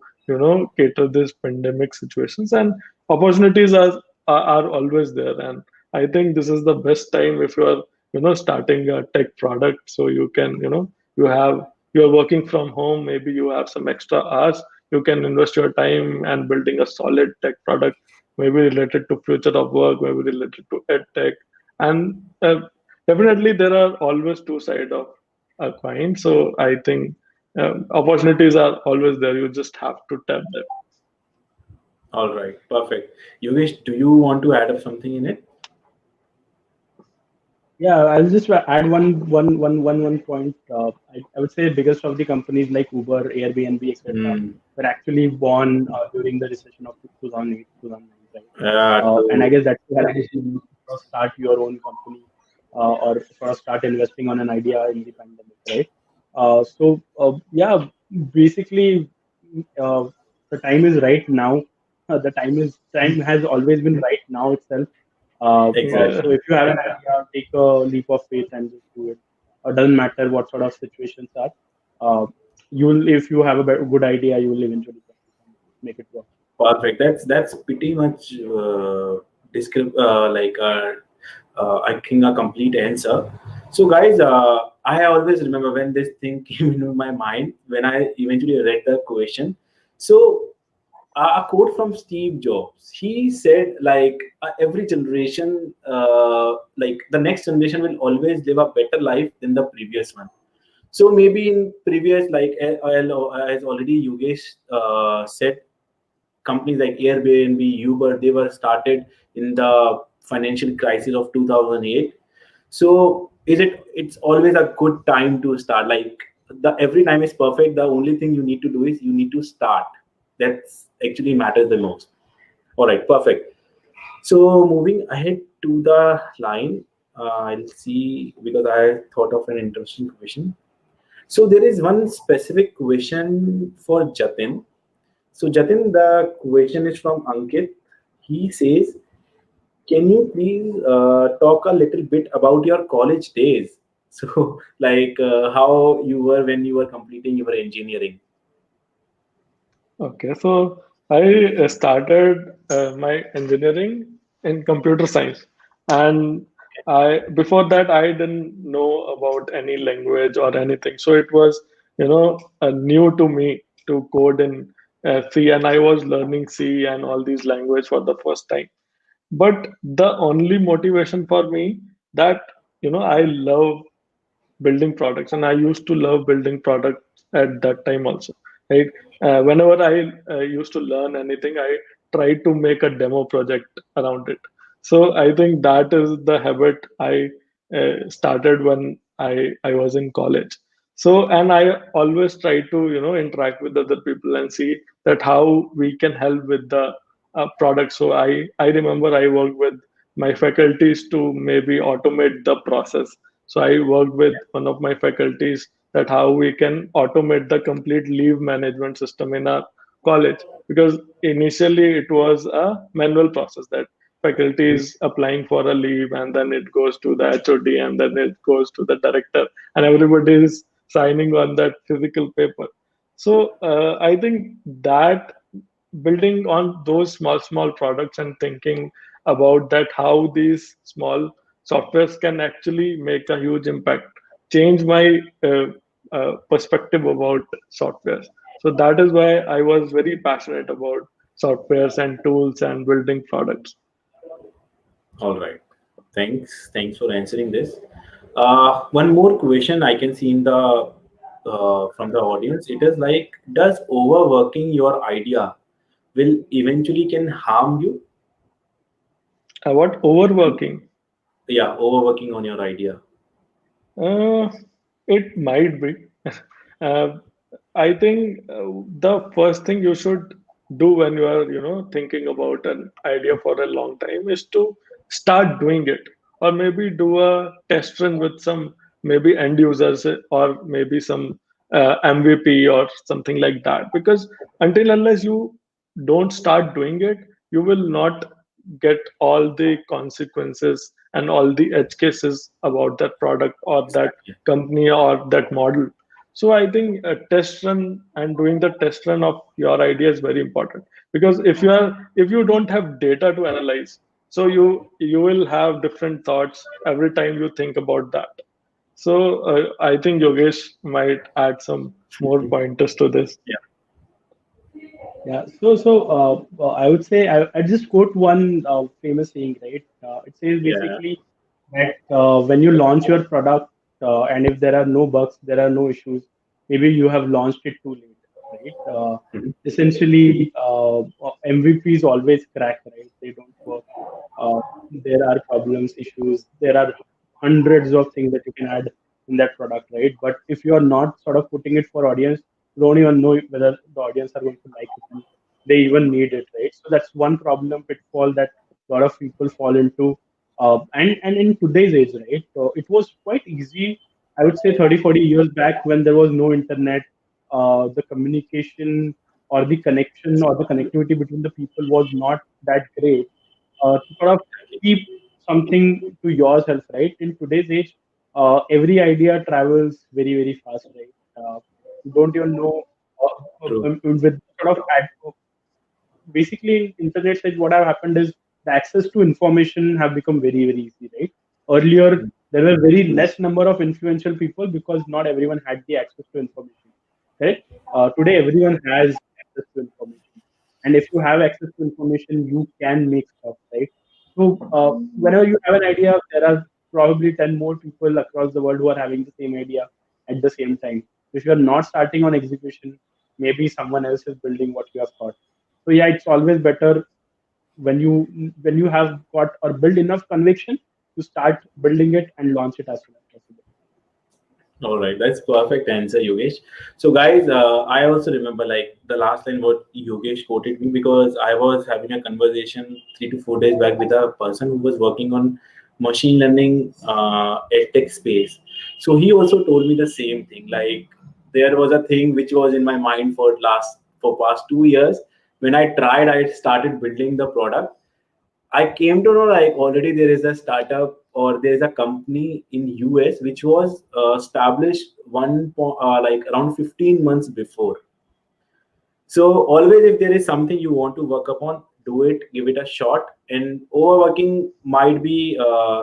cater this pandemic situations, and opportunities are always there. And I think this is the best time if you are starting a tech product, so you can you have you are working from home, maybe you have some extra hours, you can invest your time and building a solid tech product, maybe related to future of work, maybe related to ed tech. And definitely there are always two sides of a coin. So I think opportunities are always there, you just have to tap them. All right. Perfect. Yogesh, do you want to add up something in it? Yeah, I'll just add one point. I would say biggest of the companies like Uber, Airbnb, etc., Hmm. were actually born during the recession of 2008, 2009, right? And I True. guess that's where I you sort of start your own company, or sort of start investing on an idea in the pandemic, right? Yeah, basically. uh, the time is right now. The time has always been right now itself. Exactly. Yeah. So if you have an idea, take a leap of faith and just do it. Doesn't matter what sort of situations are. Uh, you will, if you have a good idea, you will eventually make it work. Perfect. That's pretty much like I think a complete answer. So guys, I always remember when this thing came into my mind when I eventually read the question. So a quote from Steve Jobs. He said, like every generation, like the next generation will always live a better life than the previous one. So maybe in previous, like as already Yogesh said, companies like Airbnb, Uber, they were started in the financial crisis of 2008. So it's always a good time to start. Like the every time is perfect. The only thing you need to do is you need to start. That's actually matters the most. All right, perfect. So moving ahead to the line, I'll see because I thought of an interesting question. So there is one specific question for Jatin. So Jatin, the question is from Ankit. He says, "Can you please talk a little bit about your college days? So, like how you were when you were completing your engineering." Okay, so I started my engineering in computer science, and I before that I didn't know about any language or anything. So it was, new to me to code in C, and I was learning C and all these language for the first time. But the only motivation for me that I love building products, and I used to love building products at that time also, right? Whenever I used to learn anything, I tried to make a demo project around it. So I think that is the habit I started when I was in college. So, and I always try to interact with other people and see that how we can help with the product. So I remember I worked with my faculties to maybe automate the process. So I worked with one of my faculties that how we can automate the complete leave management system in our college, because initially it was a manual process that faculty is applying for a leave and then it goes to the HOD and then it goes to the director and everybody is signing on that physical paper. So I think that building on those small products and thinking about that how these small softwares can actually make a huge impact change my perspective about softwares. So that is why I was very passionate about softwares and tools and building products. All right. Thanks for answering this. One more question I can see in the from the audience. It is like, does overworking your idea will eventually can harm you? What overworking? Yeah, overworking on your idea. Uh, it might be. uh, I think the first thing you should do when you are, thinking about an idea for a long time is to start doing it, or maybe do a test run with some maybe end users or maybe some MVP or something like that. Because until unless you don't start doing it, you will not get all the consequences and all the edge cases about that product or that Exactly. company or that model. So I think a test run and doing the test run of your idea is very important, because if you don't have data to analyze, so you will have different thoughts every time you think about that. So I think Yogesh might add some more pointers to this. Yeah. Yeah. So I would say I just quote one famous saying, right? It says Yeah. basically that when you launch your product, and if there are no bugs, there are no issues, maybe you have launched it too late, right? Mhm. Essentially, MVPs always crack, right? They don't work. There are problems, issues. There are hundreds of things that you can add in that product, right? But if you are not sort of putting it for audience, you don't even know whether the audience are going to like it and they even need it, right? So that's one problem pitfall that a lot of people fall into. And in today's age, right, it was quite easy, I would say 30, 40 years back when there was no internet. The communication or the connection or the connectivity between the people was not that great, to sort of keep something to yourself, right? In today's age, every idea travels very, very fast, right? You don't even know with sort of basically in internet age what have happened is the access to information have become very, very easy, right? Earlier there were very less number of influential people because not everyone had the access to information, right? Today everyone has access to information, and if you have access to information you can make stuff, right? So whenever you have an idea, there are probably 10 more people across the world who are having the same idea at the same time. If you are not starting on execution, maybe someone else is building what you have thought. So yeah, it's always better when you have got or build enough conviction to start building it and launch it as soon as possible. All right, that's perfect answer, Yogesh. So, guys, I also remember like the last line what Yogesh quoted me because I was having a conversation 3 to 4 days back with a person who was working on machine learning edtech space. So he also told me the same thing. Like there was a thing which was in my mind for past 2 years. When I tried, I started building the product. I came to know like already there is a startup or there is a company in US which was established like around 15 months before. So always if there is something you want to work upon, do it, give it a shot. And overworking might be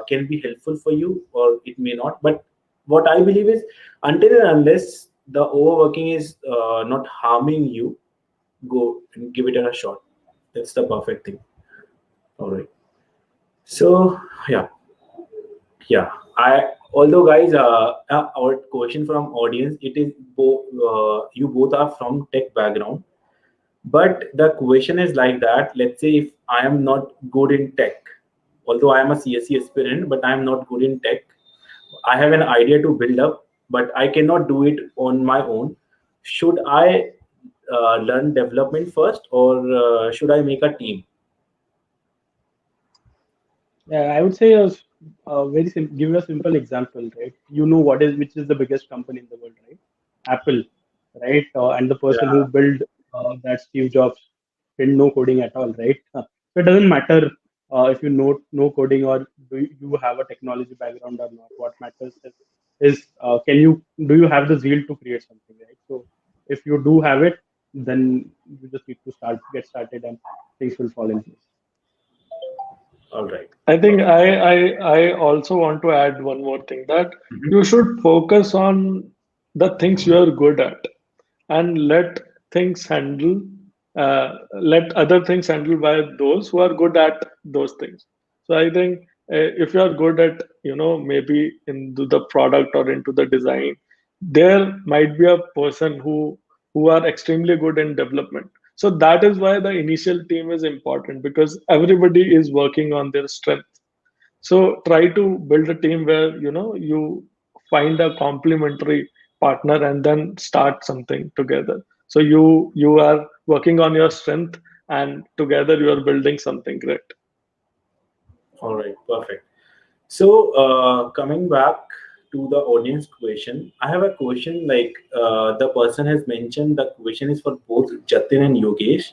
can be helpful for you or it may not. But what I believe is until and unless the overworking is not harming you, go and give it a shot. That's the perfect thing. All right. So yeah, yeah. I although guys, our question from audience, it is you both are from tech background, but the question is like that. Let's say if I am not good in tech, although I am a CSE aspirant, but I am not good in tech. I have an idea to build up, but I cannot do it on my own. Should I learn development first, or should I make a team? Yeah, I would say give you a simple example, right? You know what is which is the biggest company in the world, right? Apple, right? And the person who Yeah. built that Steve Jobs didn't know coding at all, right? So it doesn't matter if you know coding or you have a technology background or not. What matters is can you do you have the zeal to create something, right? So if you do have it, then you just need to get started, and things will fall in place. All right. I think Perfect. I also want to add one more thing that Mhm. you should focus on the things you are good at and things handle let other things handle by those who are good at those things. So I think if you are good at maybe into the product or into the design, there might be a person who are extremely good in development. So that is why the initial team is important because everybody is working on their strength. So try to build a team where you find a complementary partner and then start something together. So you are working on your strength and together you are building something great. All right. Perfect. So, coming back to the audience question, I have a question like the person has mentioned the question is for both Jatin and Yogesh.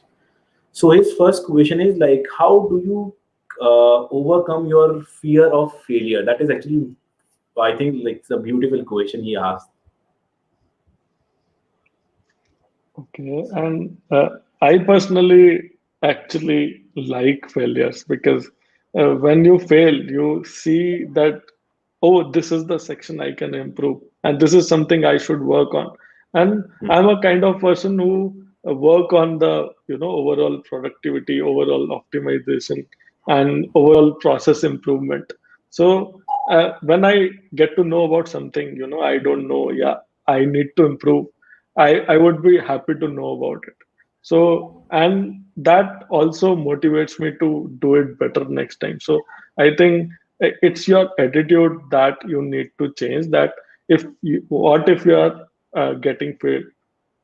So, his first question is like, how do you overcome your fear of failure? That is actually, I think, like it's a beautiful question he asked. Okay, and I personally actually like failures because when you fail, you see that, oh, this is the section I can improve, and this is something I should work on. And I'm a kind of person who work on the overall productivity, overall optimization, and overall process improvement. So when I get to know about something, I don't know, yeah, I need to improve. I would be happy to know about it. So, and that also motivates me to do it better next time. So, I think it's your attitude that you need to change. That what if you are getting failed,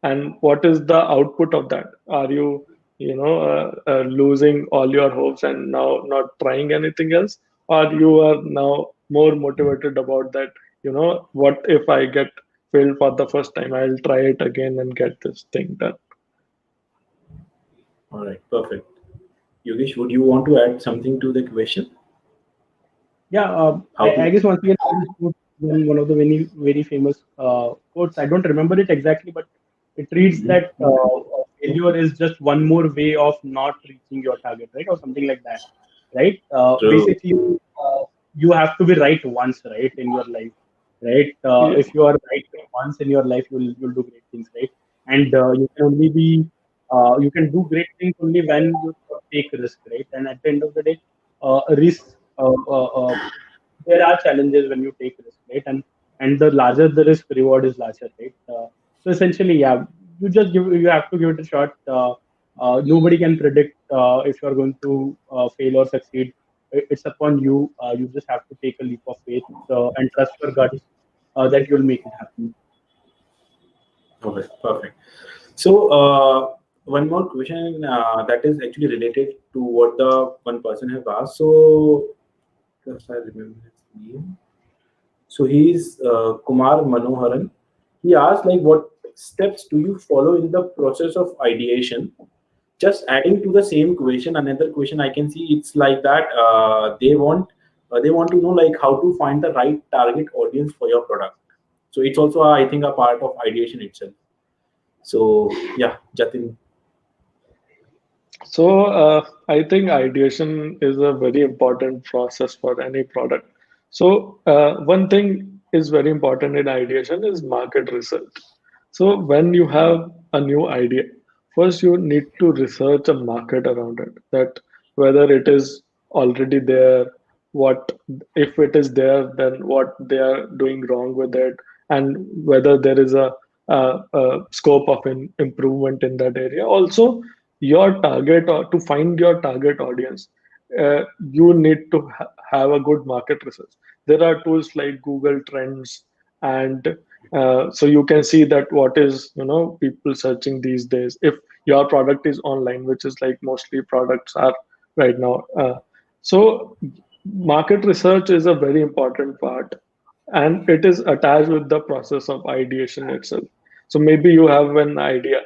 and what is the output of that? Are you, losing all your hopes and now not trying anything else, or you are now more motivated about that? What if I get failed for the first time? I'll try it again and get this thing done. All right, perfect. Yogesh, would you want to add something to the question? Yeah, How I to? guess once again, I will quote one of the very famous quotes. I don't remember it exactly, but it reads Mhm. that failure is just one more way of not reaching your target, right, or something like that, right? True. Basically, you have to be right once, right, in your life, right? Yeah. If you are right once in your life, you'll do great things, right? And you can only be you can do great things only when you take risk, right? And at the end of the day, risk. There are challenges when you take risk, right? And the larger the risk, reward is larger, right? So essentially, yeah, you have to give it a shot. Nobody can predict if you are going to fail or succeed. It's upon you. You just have to take a leap of faith and trust your guts that you'll make it happen. Okay, perfect. So, one more question that is actually related to what the one person have asked. So, just I remember his name. So he's Kumar Manoharan. He asked like, what steps do you follow in the process of ideation? Just adding to the same question, another question I can see it's like that they want to know like how to find the right target audience for your product. So it's also I think a part of ideation itself. So yeah, Jatin. So I think ideation is a very important process for any product. So one thing is very important in ideation is market research. So when you have a new idea, first you need to research a market around it, that whether it is already there, what if it is there, then what they are doing wrong with it, and whether there is a scope of improvement in that area. Also, your target or to find your target audience, you need to have a good market research. There are tools like Google Trends, and so you can see that what is people searching these days. If your product is online, which is like mostly products are right now, so market research is a very important part, and it is attached with the process of ideation itself. So maybe you have an idea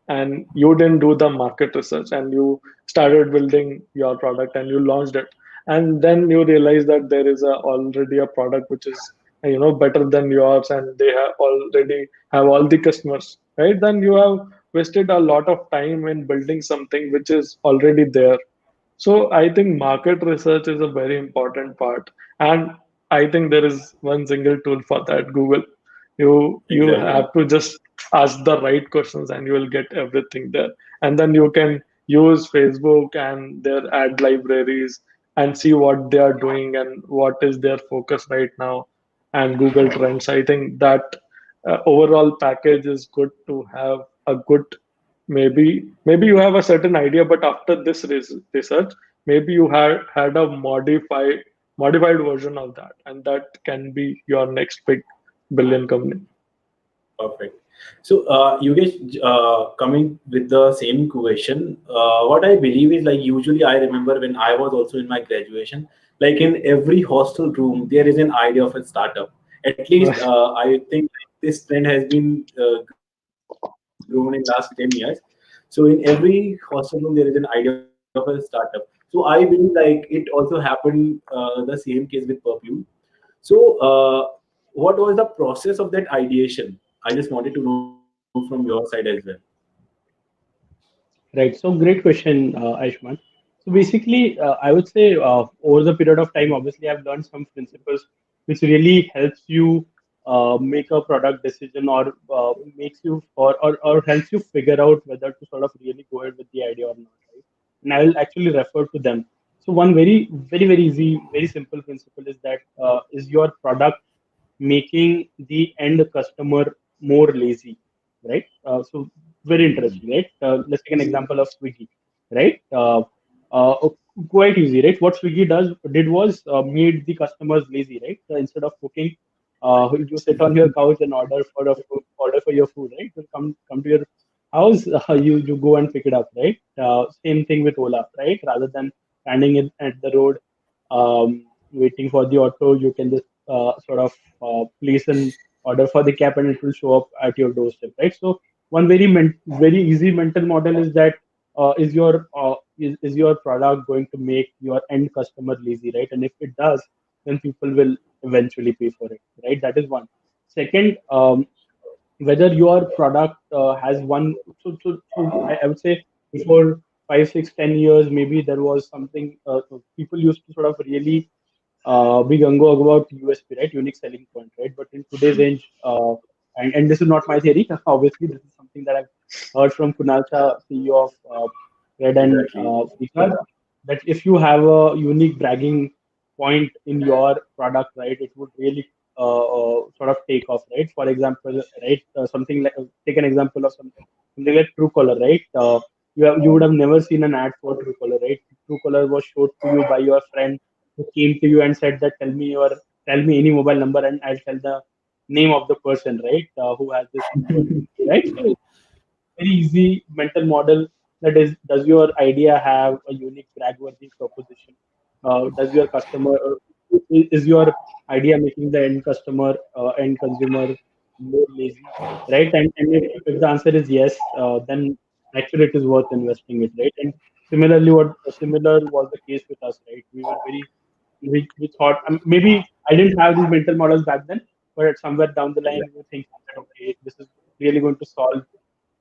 and you didn't do the market research, and you started building your product and you launched it, and then you realize that there is already a product which is better than yours, and they already have all the customers, right? Then you have wasted a lot of time in building something which is already there. So I think market research is a very important part, and I think there is one single tool for that, Google. You Exactly. have to just ask the right questions, and you will get everything there. And then you can use Facebook and their ad libraries and see what they are doing and what is their focus right now, and Google Trends. I think that overall package is good to have a good, maybe you have a certain idea, but after this research, maybe you had a modified version of that, and that can be your next big billion company. Perfect. So, you guys coming with the same question. What I believe is like usually I remember when I was also in my graduation, like in every hostel room there is an idea of a startup. At least I think this trend has been grown in last 10 years. So in every hostel room there is an idea of a startup. So I believe like it also happened the same case with Perpule. So, what was the process of that ideation? I just wanted to know from your side as well. Right. So great question, Aishwant. So basically, I would say over the period of time, obviously, I've learned some principles which really helps you make a product decision or makes you or helps you figure out whether to sort of really go ahead with the idea or not, right? And I will actually refer to them. So one very easy, very simple principle is that is your product making the end customer more lazy, right? So very interesting, right? Let's take an example of Swiggy, right? Quite easy, right? What Swiggy did was made the customers lazy, right? Instead of cooking, you sit on your couch and order for your food, right? Will come to your house, you go and pick it up, right? Same thing with Ola, right? Rather than standing at the road, waiting for the auto, you can just sort of place an order for the cab and it will show up at your doorstep, right? So one very easy mental model is that is your product going to make your end customer lazy, right? And if it does, then people will eventually pay for it, right? That is one. Second, whether your product has one. I would say before 5, 6, 10 years, maybe there was something people used to sort of really big ango about USP, right? Unique selling point, right? But in today's age, and this is not my theory, obviously, this is something that I've heard from Kunal Shah, CEO of Red and Exactly. Pika, that if you have a unique bragging point in your product, right, it would really sort of take off, right? For example, right, something like take an example of something like Truecaller, right? You would have never seen an ad for Truecaller, right? Truecaller was showed to you by your friend who came to you and said that tell me any mobile number and I'll tell the name of the person, right? Who has this number, right? So very easy mental model, that is, does your idea have a unique brag-worthy proposition? Does your customer is your idea making the end customer end consumer more lazy, right? And if the answer is yes, then actually it is worth investing it, right? And similar was the case with us, right? We thought, maybe I didn't have these mental models back then, but at somewhere down the line, we think that okay, this is really going to solve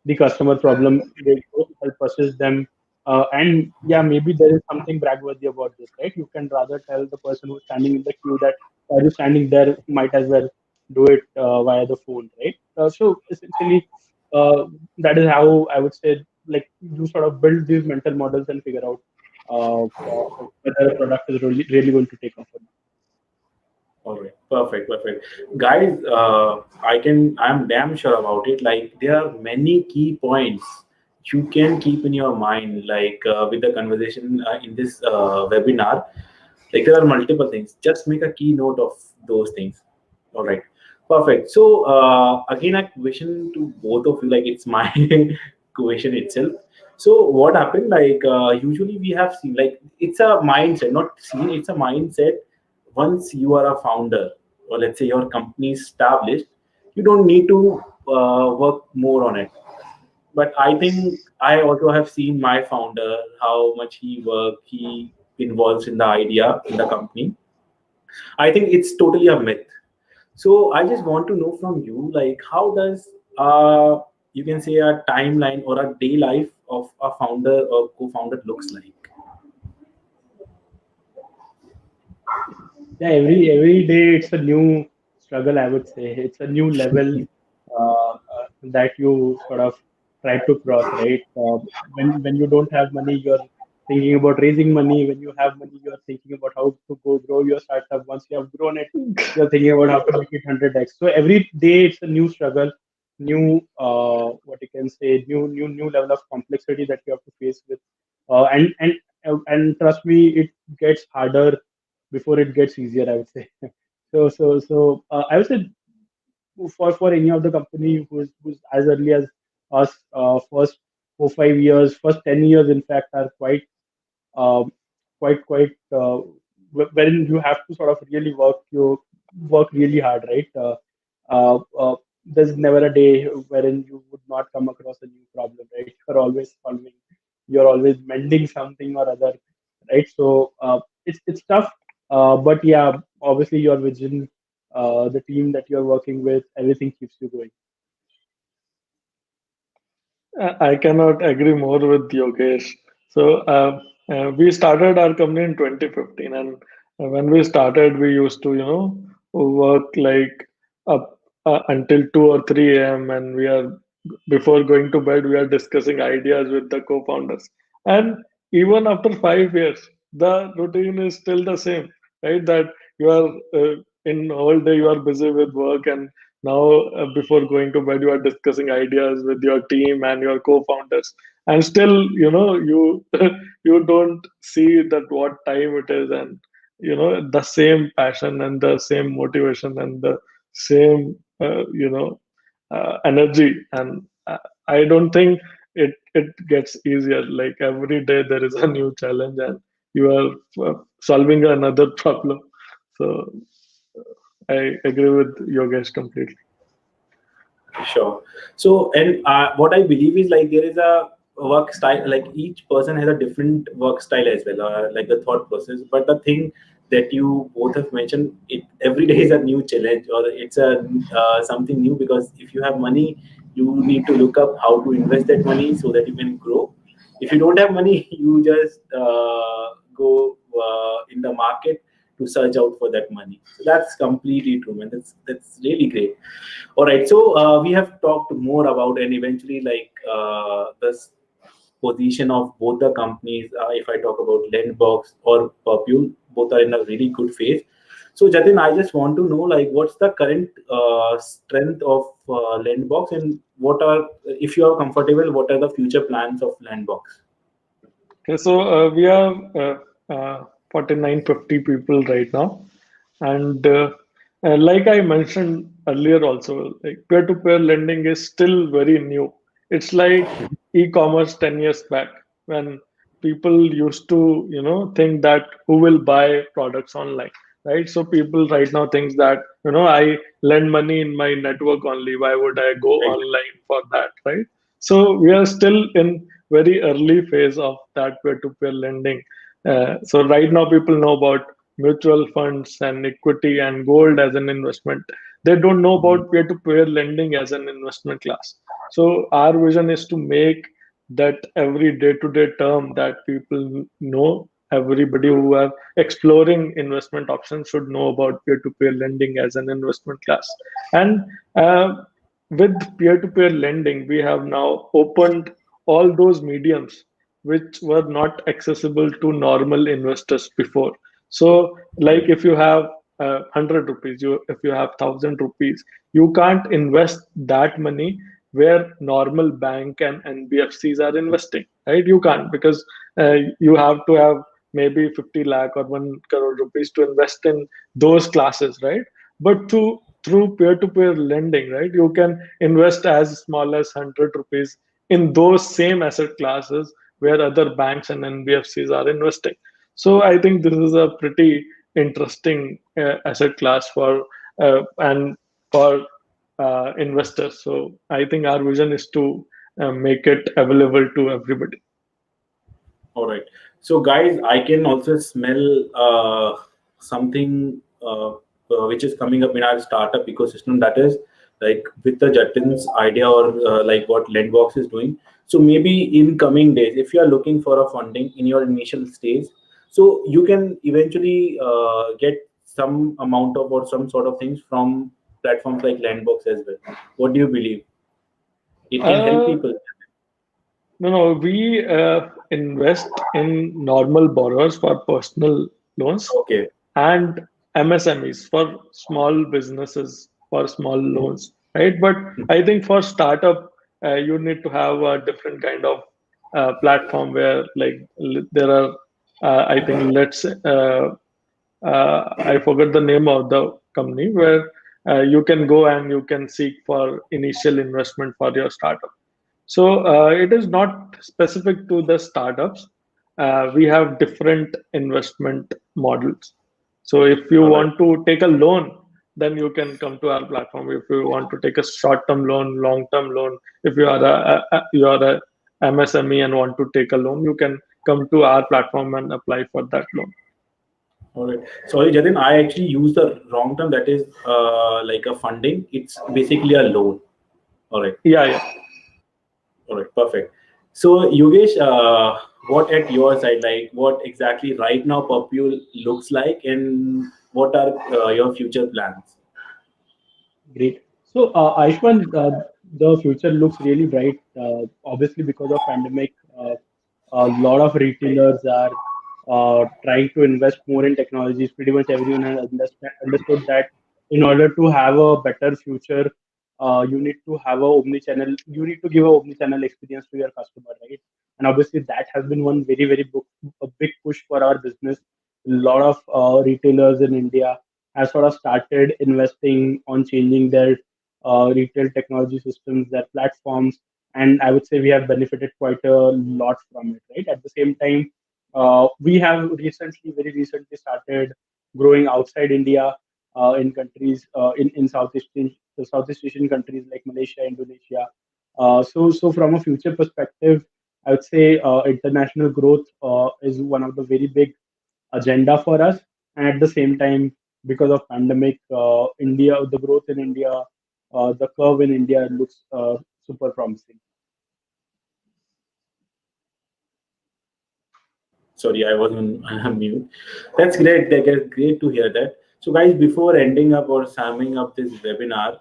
the customer problem. They both help assist them. And yeah, maybe there is something bragworthy about this, right? You can rather tell the person who's standing in the queue that while you're standing there, might as well do it via the phone, right? So essentially, that is how I would say, like, you sort of build these mental models and figure out whether a product is really going to take off or All right, perfect, perfect, guys. I'm damn sure about it. Like there are many key points you can keep in your mind, like with the conversation in this webinar. Like there are multiple things. Just make a keynote of those things. All right, perfect. So again, a question to both of you. Like it's my question itself. So what happened? Like usually we have seen, like it's a mindset, not seen. It's a mindset. Once you are a founder, or let's say your company is established, you don't need to work more on it. But I think I also have seen my founder, how much he involves in the idea in the company. I think it's totally a myth. So I just want to know from you, like, how does you can say a timeline or a day life of a founder or co-founder looks like? yeah, every day it's a new struggle, I would say. It's a new level that you sort of try to cross, right? When you don't have money, you're thinking about raising money. When you have money, you're thinking about how to go grow your startup. Once you have grown it, you're thinking about how to make it 100x. So every day it's a new struggle, new what you can say, new level of complexity that you have to face with. And trust me, it gets harder before it gets easier, I would say. So I would say, for any of the company who's as early as us, first 4 5 years, first 10 years, in fact, are um, quite wherein you have to sort of really work really hard, right? Uh, uh, there's never a day wherein you would not come across a new problem, right? You're always solving, you're always mending something or other, right? So it's tough, but yeah, obviously your vision, the team that you're working with, everything keeps you going. I cannot agree more with Yogesh. So we started our company in 2015, and when we started, we used to, work like up until 2 or 3 a.m. And we are before going to bed, we are discussing ideas with the co-founders. And even after 5 years, the routine is still the same, right? That you are in whole day you are busy with work, and now before going to bed you are discussing ideas with your team and your co-founders, and still you you don't see that what time it is, and the same passion and the same motivation and the same energy. And I don't think it gets easier. Like every day there is a new challenge, and you are solving another problem. So I agree with Yogesh completely. Sure. So, and what I believe is like there is a work style, like each person has a different work style as well, like the thought process. But the thing that you both have mentioned, it every day is a new challenge, or it's a something new, because if you have money, you need to look up how to invest that money so that you can grow. If you don't have money, you just go in the market to search out for that money. So that's completely true, man. That's really great. All right, so we have talked more about, and eventually, like this position of both the companies. If I talk about Lendbox or Perpule, both are in a really good phase. So Jatin, I just want to know, like, what's the current strength of Lendbox, and what are, if you are comfortable, what are the future plans of Lendbox? Okay, so we are 49, 50 people right now. And like I mentioned earlier also, like peer-to-peer lending is still very new. It's like e-commerce 10 years back when people used to, think that who will buy products online, right? So people right now think that, I lend money in my network only. Why would I go Right. online for that, right? So we are still in very early phase of that peer-to-peer lending. So right now people know about mutual funds and equity and gold as an investment. They don't know Mhm. about peer-to-peer lending as an investment class. So our vision is to make that every day-to-day term that people know, everybody who are exploring investment options should know about peer-to-peer lending as an investment class. And with peer-to-peer lending, we have now opened all those mediums which were not accessible to normal investors before. So, like Right. if you have 100 rupees, if you have 1,000 rupees, you can't invest that money where normal bank and NBFCs are investing, right? You can't, because you have to have maybe 50 lakh or 1 crore rupees to invest in those classes, right? But through peer-to-peer lending, right, you can invest as small as 100 rupees in those same asset classes where other banks and NBFCs are investing. So I think this is a pretty interesting asset class and for investors. So I think our vision is to make it available to everybody. All right. So, guys, I can also smell something which is coming up in our startup ecosystem. That is like with the Jatin's idea, or like what Lendbox is doing. So maybe in coming days, if you are looking for a funding in your initial stage, so you can eventually get some amount of, or some sort of things from platforms like Lendbox as well. What do you believe? It can help Uh, people. no, we invest in normal borrowers for personal loans Okay. and MSMEs for small businesses for small loans, right? But I think for startup, you need to have a different kind of platform where, like, there are, I think, I forgot the name of the company where you can go and you can seek for initial investment for your startup. So it is not specific to the startups. We have different investment models. So if you All right. want to take a loan, then you can come to our platform. If you want to take a short-term loan, long-term loan, if you are a MSME and want to take a loan, you can come to our platform and apply for that loan. All right. Sorry, Jatin, I actually used the wrong term. That is like a funding. It's basically a loan. All right. Yeah, yeah. All right. Perfect. So, Yogesh, what at your side, like what exactly right now Perpule looks like, and what are your future plans? Great. So, Aishwant, the future looks really bright. Obviously, because of pandemic, a lot of retailers are trying to invest more in technologies. Pretty much everyone has understood that in order to have a better future, you need to have a omni-channel. You need to give a omni-channel experience to your customer, right? And obviously, that has been one a big push for our business. A lot of retailers in India have sort of started investing on changing their retail technology systems, their platforms, and I would say we have benefited quite a lot from it. Right. At the same time, we have very recently started growing outside India in countries in Southeast Asian countries like Malaysia, Indonesia. So from a future perspective, I would say international growth is one of the very big agenda for us. And at the same time, because of pandemic, India, the growth in India, the curve in India looks super promising. Sorry, I was on mute. That's great. That's great to hear that. So, guys, before ending up or summing up this webinar,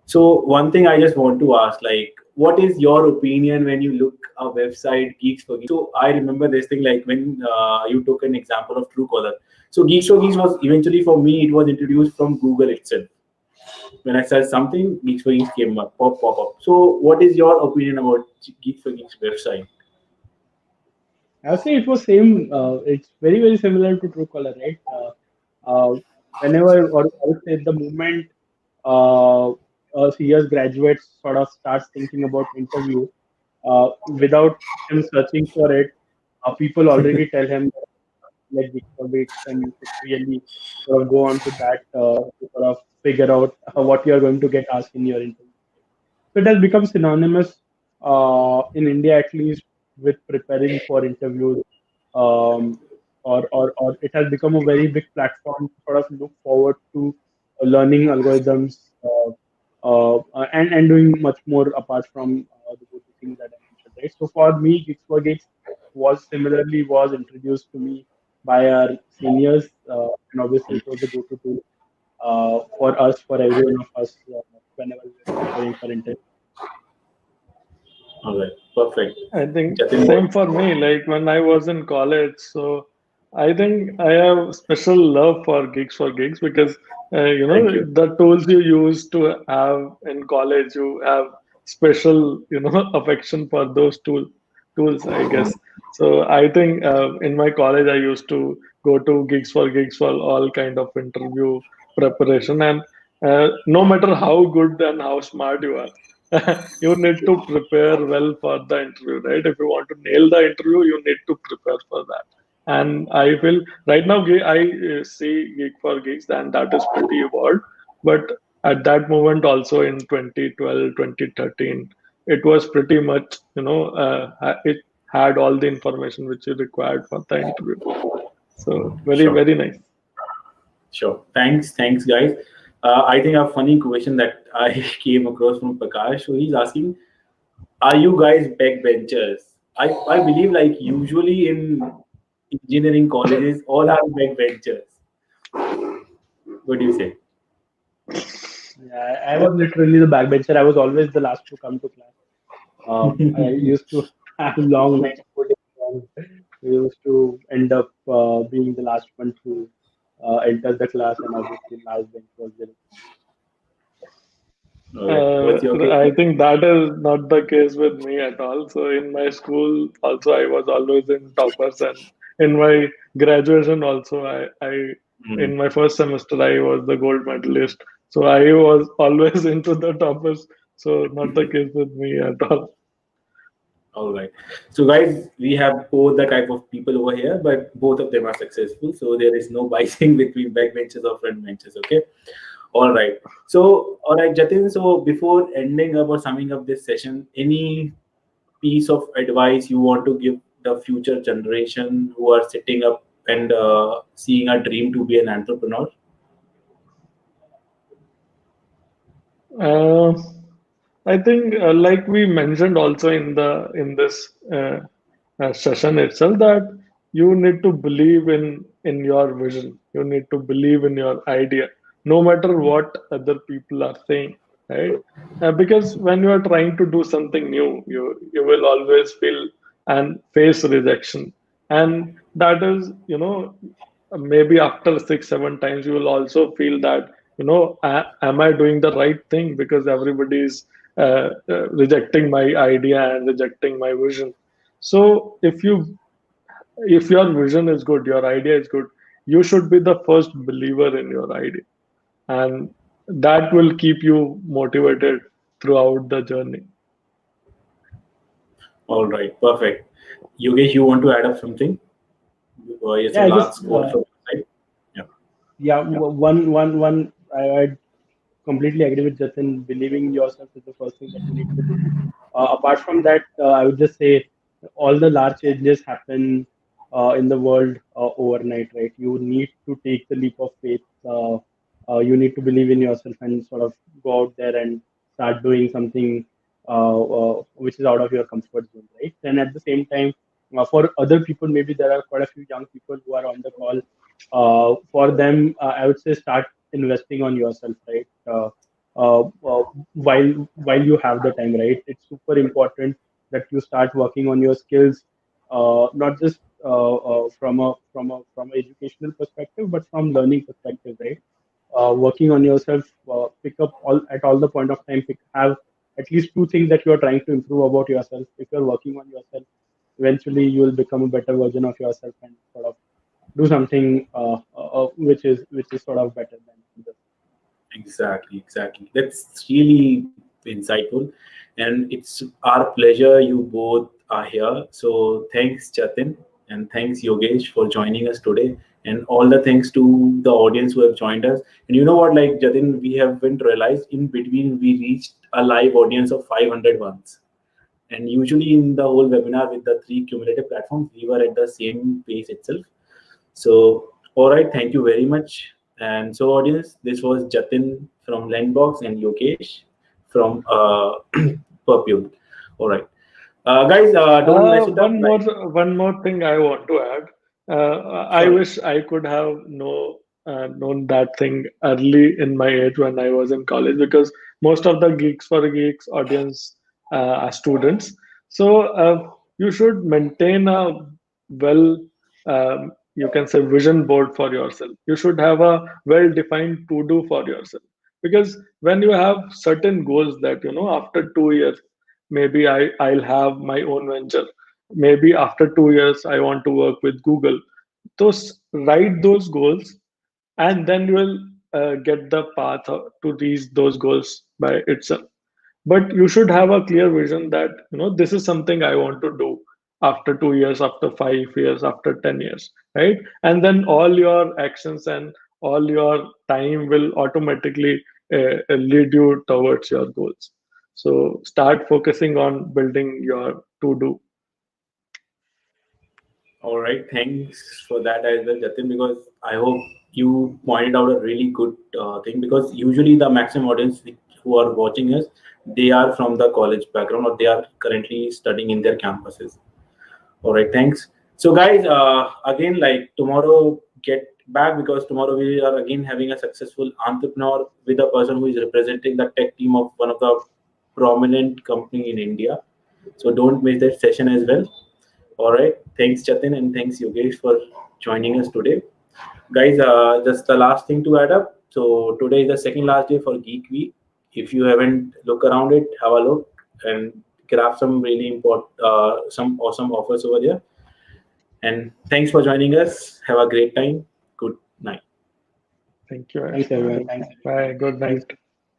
so one thing I just want to ask, like, what is your opinion when you look a website Geeks for Geeks? So I remember this thing like when you took an example of Truecaller. So Geeks for Geeks was eventually for me it was introduced from Google itself. When I searched something, Geeks for Geeks came up, pop up. So what is your opinion about Geeks for Geeks website? I would say it was same. It's very similar to Truecaller, right? Uh, Whenever, or I would say the moment a CS graduates sort of starts thinking about interview, without him searching for it, people already tell him like Weeks, and you should really sort of go on to that to sort of figure out what you are going to get asked in your interview. So it has become synonymous in India, at least, with preparing for interviews, um, or it has become a very big platform to sort of look forward to learning algorithms and doing much more apart from the good things that I mentioned. Right. So for me, GeeksforGeeks was introduced to me by our seniors, and obviously it was the go-to tool for us, for every one of us, whenever we were preparing for interview. All right, perfect. I think Jatin, same for me. Like when I was in college, so I think I have special love for Geeks for Gigs because thank you. the tools you used to have in college, you have special affection for those tools. I guess so. I think in my college I used to go to Geeks for Gigs for all kind of interview preparation, and no matter how good and how smart you are. You need to prepare well for the interview, right? If you want to nail the interview, you need to prepare for that. And I feel right now I see Geek for Geeks, and that is pretty evolved. But at that moment, also in 2012, 2013, it was pretty much, it had all the information which you required for the interview. So Sure. very nice. Sure. Thanks, guys. I think a funny question that I came across from Prakash. So he's asking, are you guys backbenchers? I believe like usually in engineering colleges, all are backbenchers. What do you say? Yeah, I was literally the backbencher. I was always the last to come to class. I used to have long nights coding, and we used to end up being the last one to enter the class, and obviously last bench was there. All right. What's your case? I think that is not the case with me at all. So in my school, also I was always in toppers, and in my graduation also, I Hmm. in my first semester I was the gold medalist. So I was always into the toppers. So not the case with me at all. All right. So, guys, we have both the type of people over here, but both of them are successful. So there is no biasing between backbenchers or front benches. Okay. All right. So, all right, Jatin. So before ending up or summing up this session, any piece of advice you want to give the future generation who are sitting up and seeing a dream to be an entrepreneur? Uh, I think, like we mentioned also in this session itself, that you need to believe in your vision. You need to believe in your idea, no matter what other people are saying, right? Because when you are trying to do something new, you will always feel and face rejection, and that is, maybe after 6 7 times you will also feel that, am I doing the right thing, because everybody is rejecting my idea and rejecting my vision. So if your vision is good, your idea is good, you should be the first believer in your idea, and that will keep you motivated throughout the journey. All right. Perfect. Yogesh, you want to add up something? It's a Yeah, I just last quote from your side. Yeah. yeah, one. I completely agree with Jatin. Believing in yourself is the first thing that you need to do. Apart from that, I would just say all the large changes happen in the world overnight, right? You need to take the leap of faith. You need to believe in yourself and sort of go out there and start doing something which is out of your comfort zone, right? And at the same time, for other people, maybe there are quite a few young people who are on the call. For them, I would say start investing on yourself, right? While you have the time, right? It's super important that you start working on your skills, not just from a educational perspective, but from learning perspective, right? Working on yourself, pick up all the point of time, have at least two things that you are trying to improve about yourself. If you're working on yourself, eventually you will become a better version of yourself and sort of do something which is sort of better than others. Exactly, exactly. That's really insightful. And it's our pleasure you both are here. So thanks, Jatin, and thanks, Yogesh, for joining us today. And all the thanks to the audience who have joined us. And you know what, like Jatin, we haven't realized in between we reached a live audience of 500 once. And usually in the whole webinar with the three cumulative platforms, we were at the same pace itself. So, all right, thank you very much. And so, audience, this was Jatin from Lendbox and Yogesh from Perpule. All right, guys, don't mess it up. Like, One more thing I want to add. I sure. wish I could have known that thing early in my age when I was in college, because most of the Geeks for Geeks audience are students. So you should maintain a well, you can say, vision board for yourself. You should have a well-defined to-do for yourself, because when you have certain goals that, after 2 years, maybe I'll have my own venture, maybe after 2 years I want to work with Google. Those Write those goals, and then you will get the path to reach those goals by itself. But you should have a clear vision that, this is something I want to do after 2 years, after 5 years, after 10 years, right? And then all your actions and all your time will automatically lead you towards your goals. So start focusing on building your to do. All right, thanks for that as well, Jatin, because I hope you pointed out a really good thing. Because usually the maximum audience who are watching us, they are from the college background or they are currently studying in their campuses. All right, thanks. So, guys, again, like tomorrow, get back because tomorrow we are again having a successful entrepreneur with a person who is representing the tech team of one of the prominent company in India. So don't miss that session as well. All right, thanks, Jatin, and thanks, Yogesh, for joining us today. Guys, just the last thing to add up. So today is the second last day for Geek Week. If you haven't look around it, have a look and grab some really important, some awesome offers over there. And thanks for joining us. Have a great time. Good night. Thank you, Thanks, everyone. Aishwant. Bye. Good Thanks. night.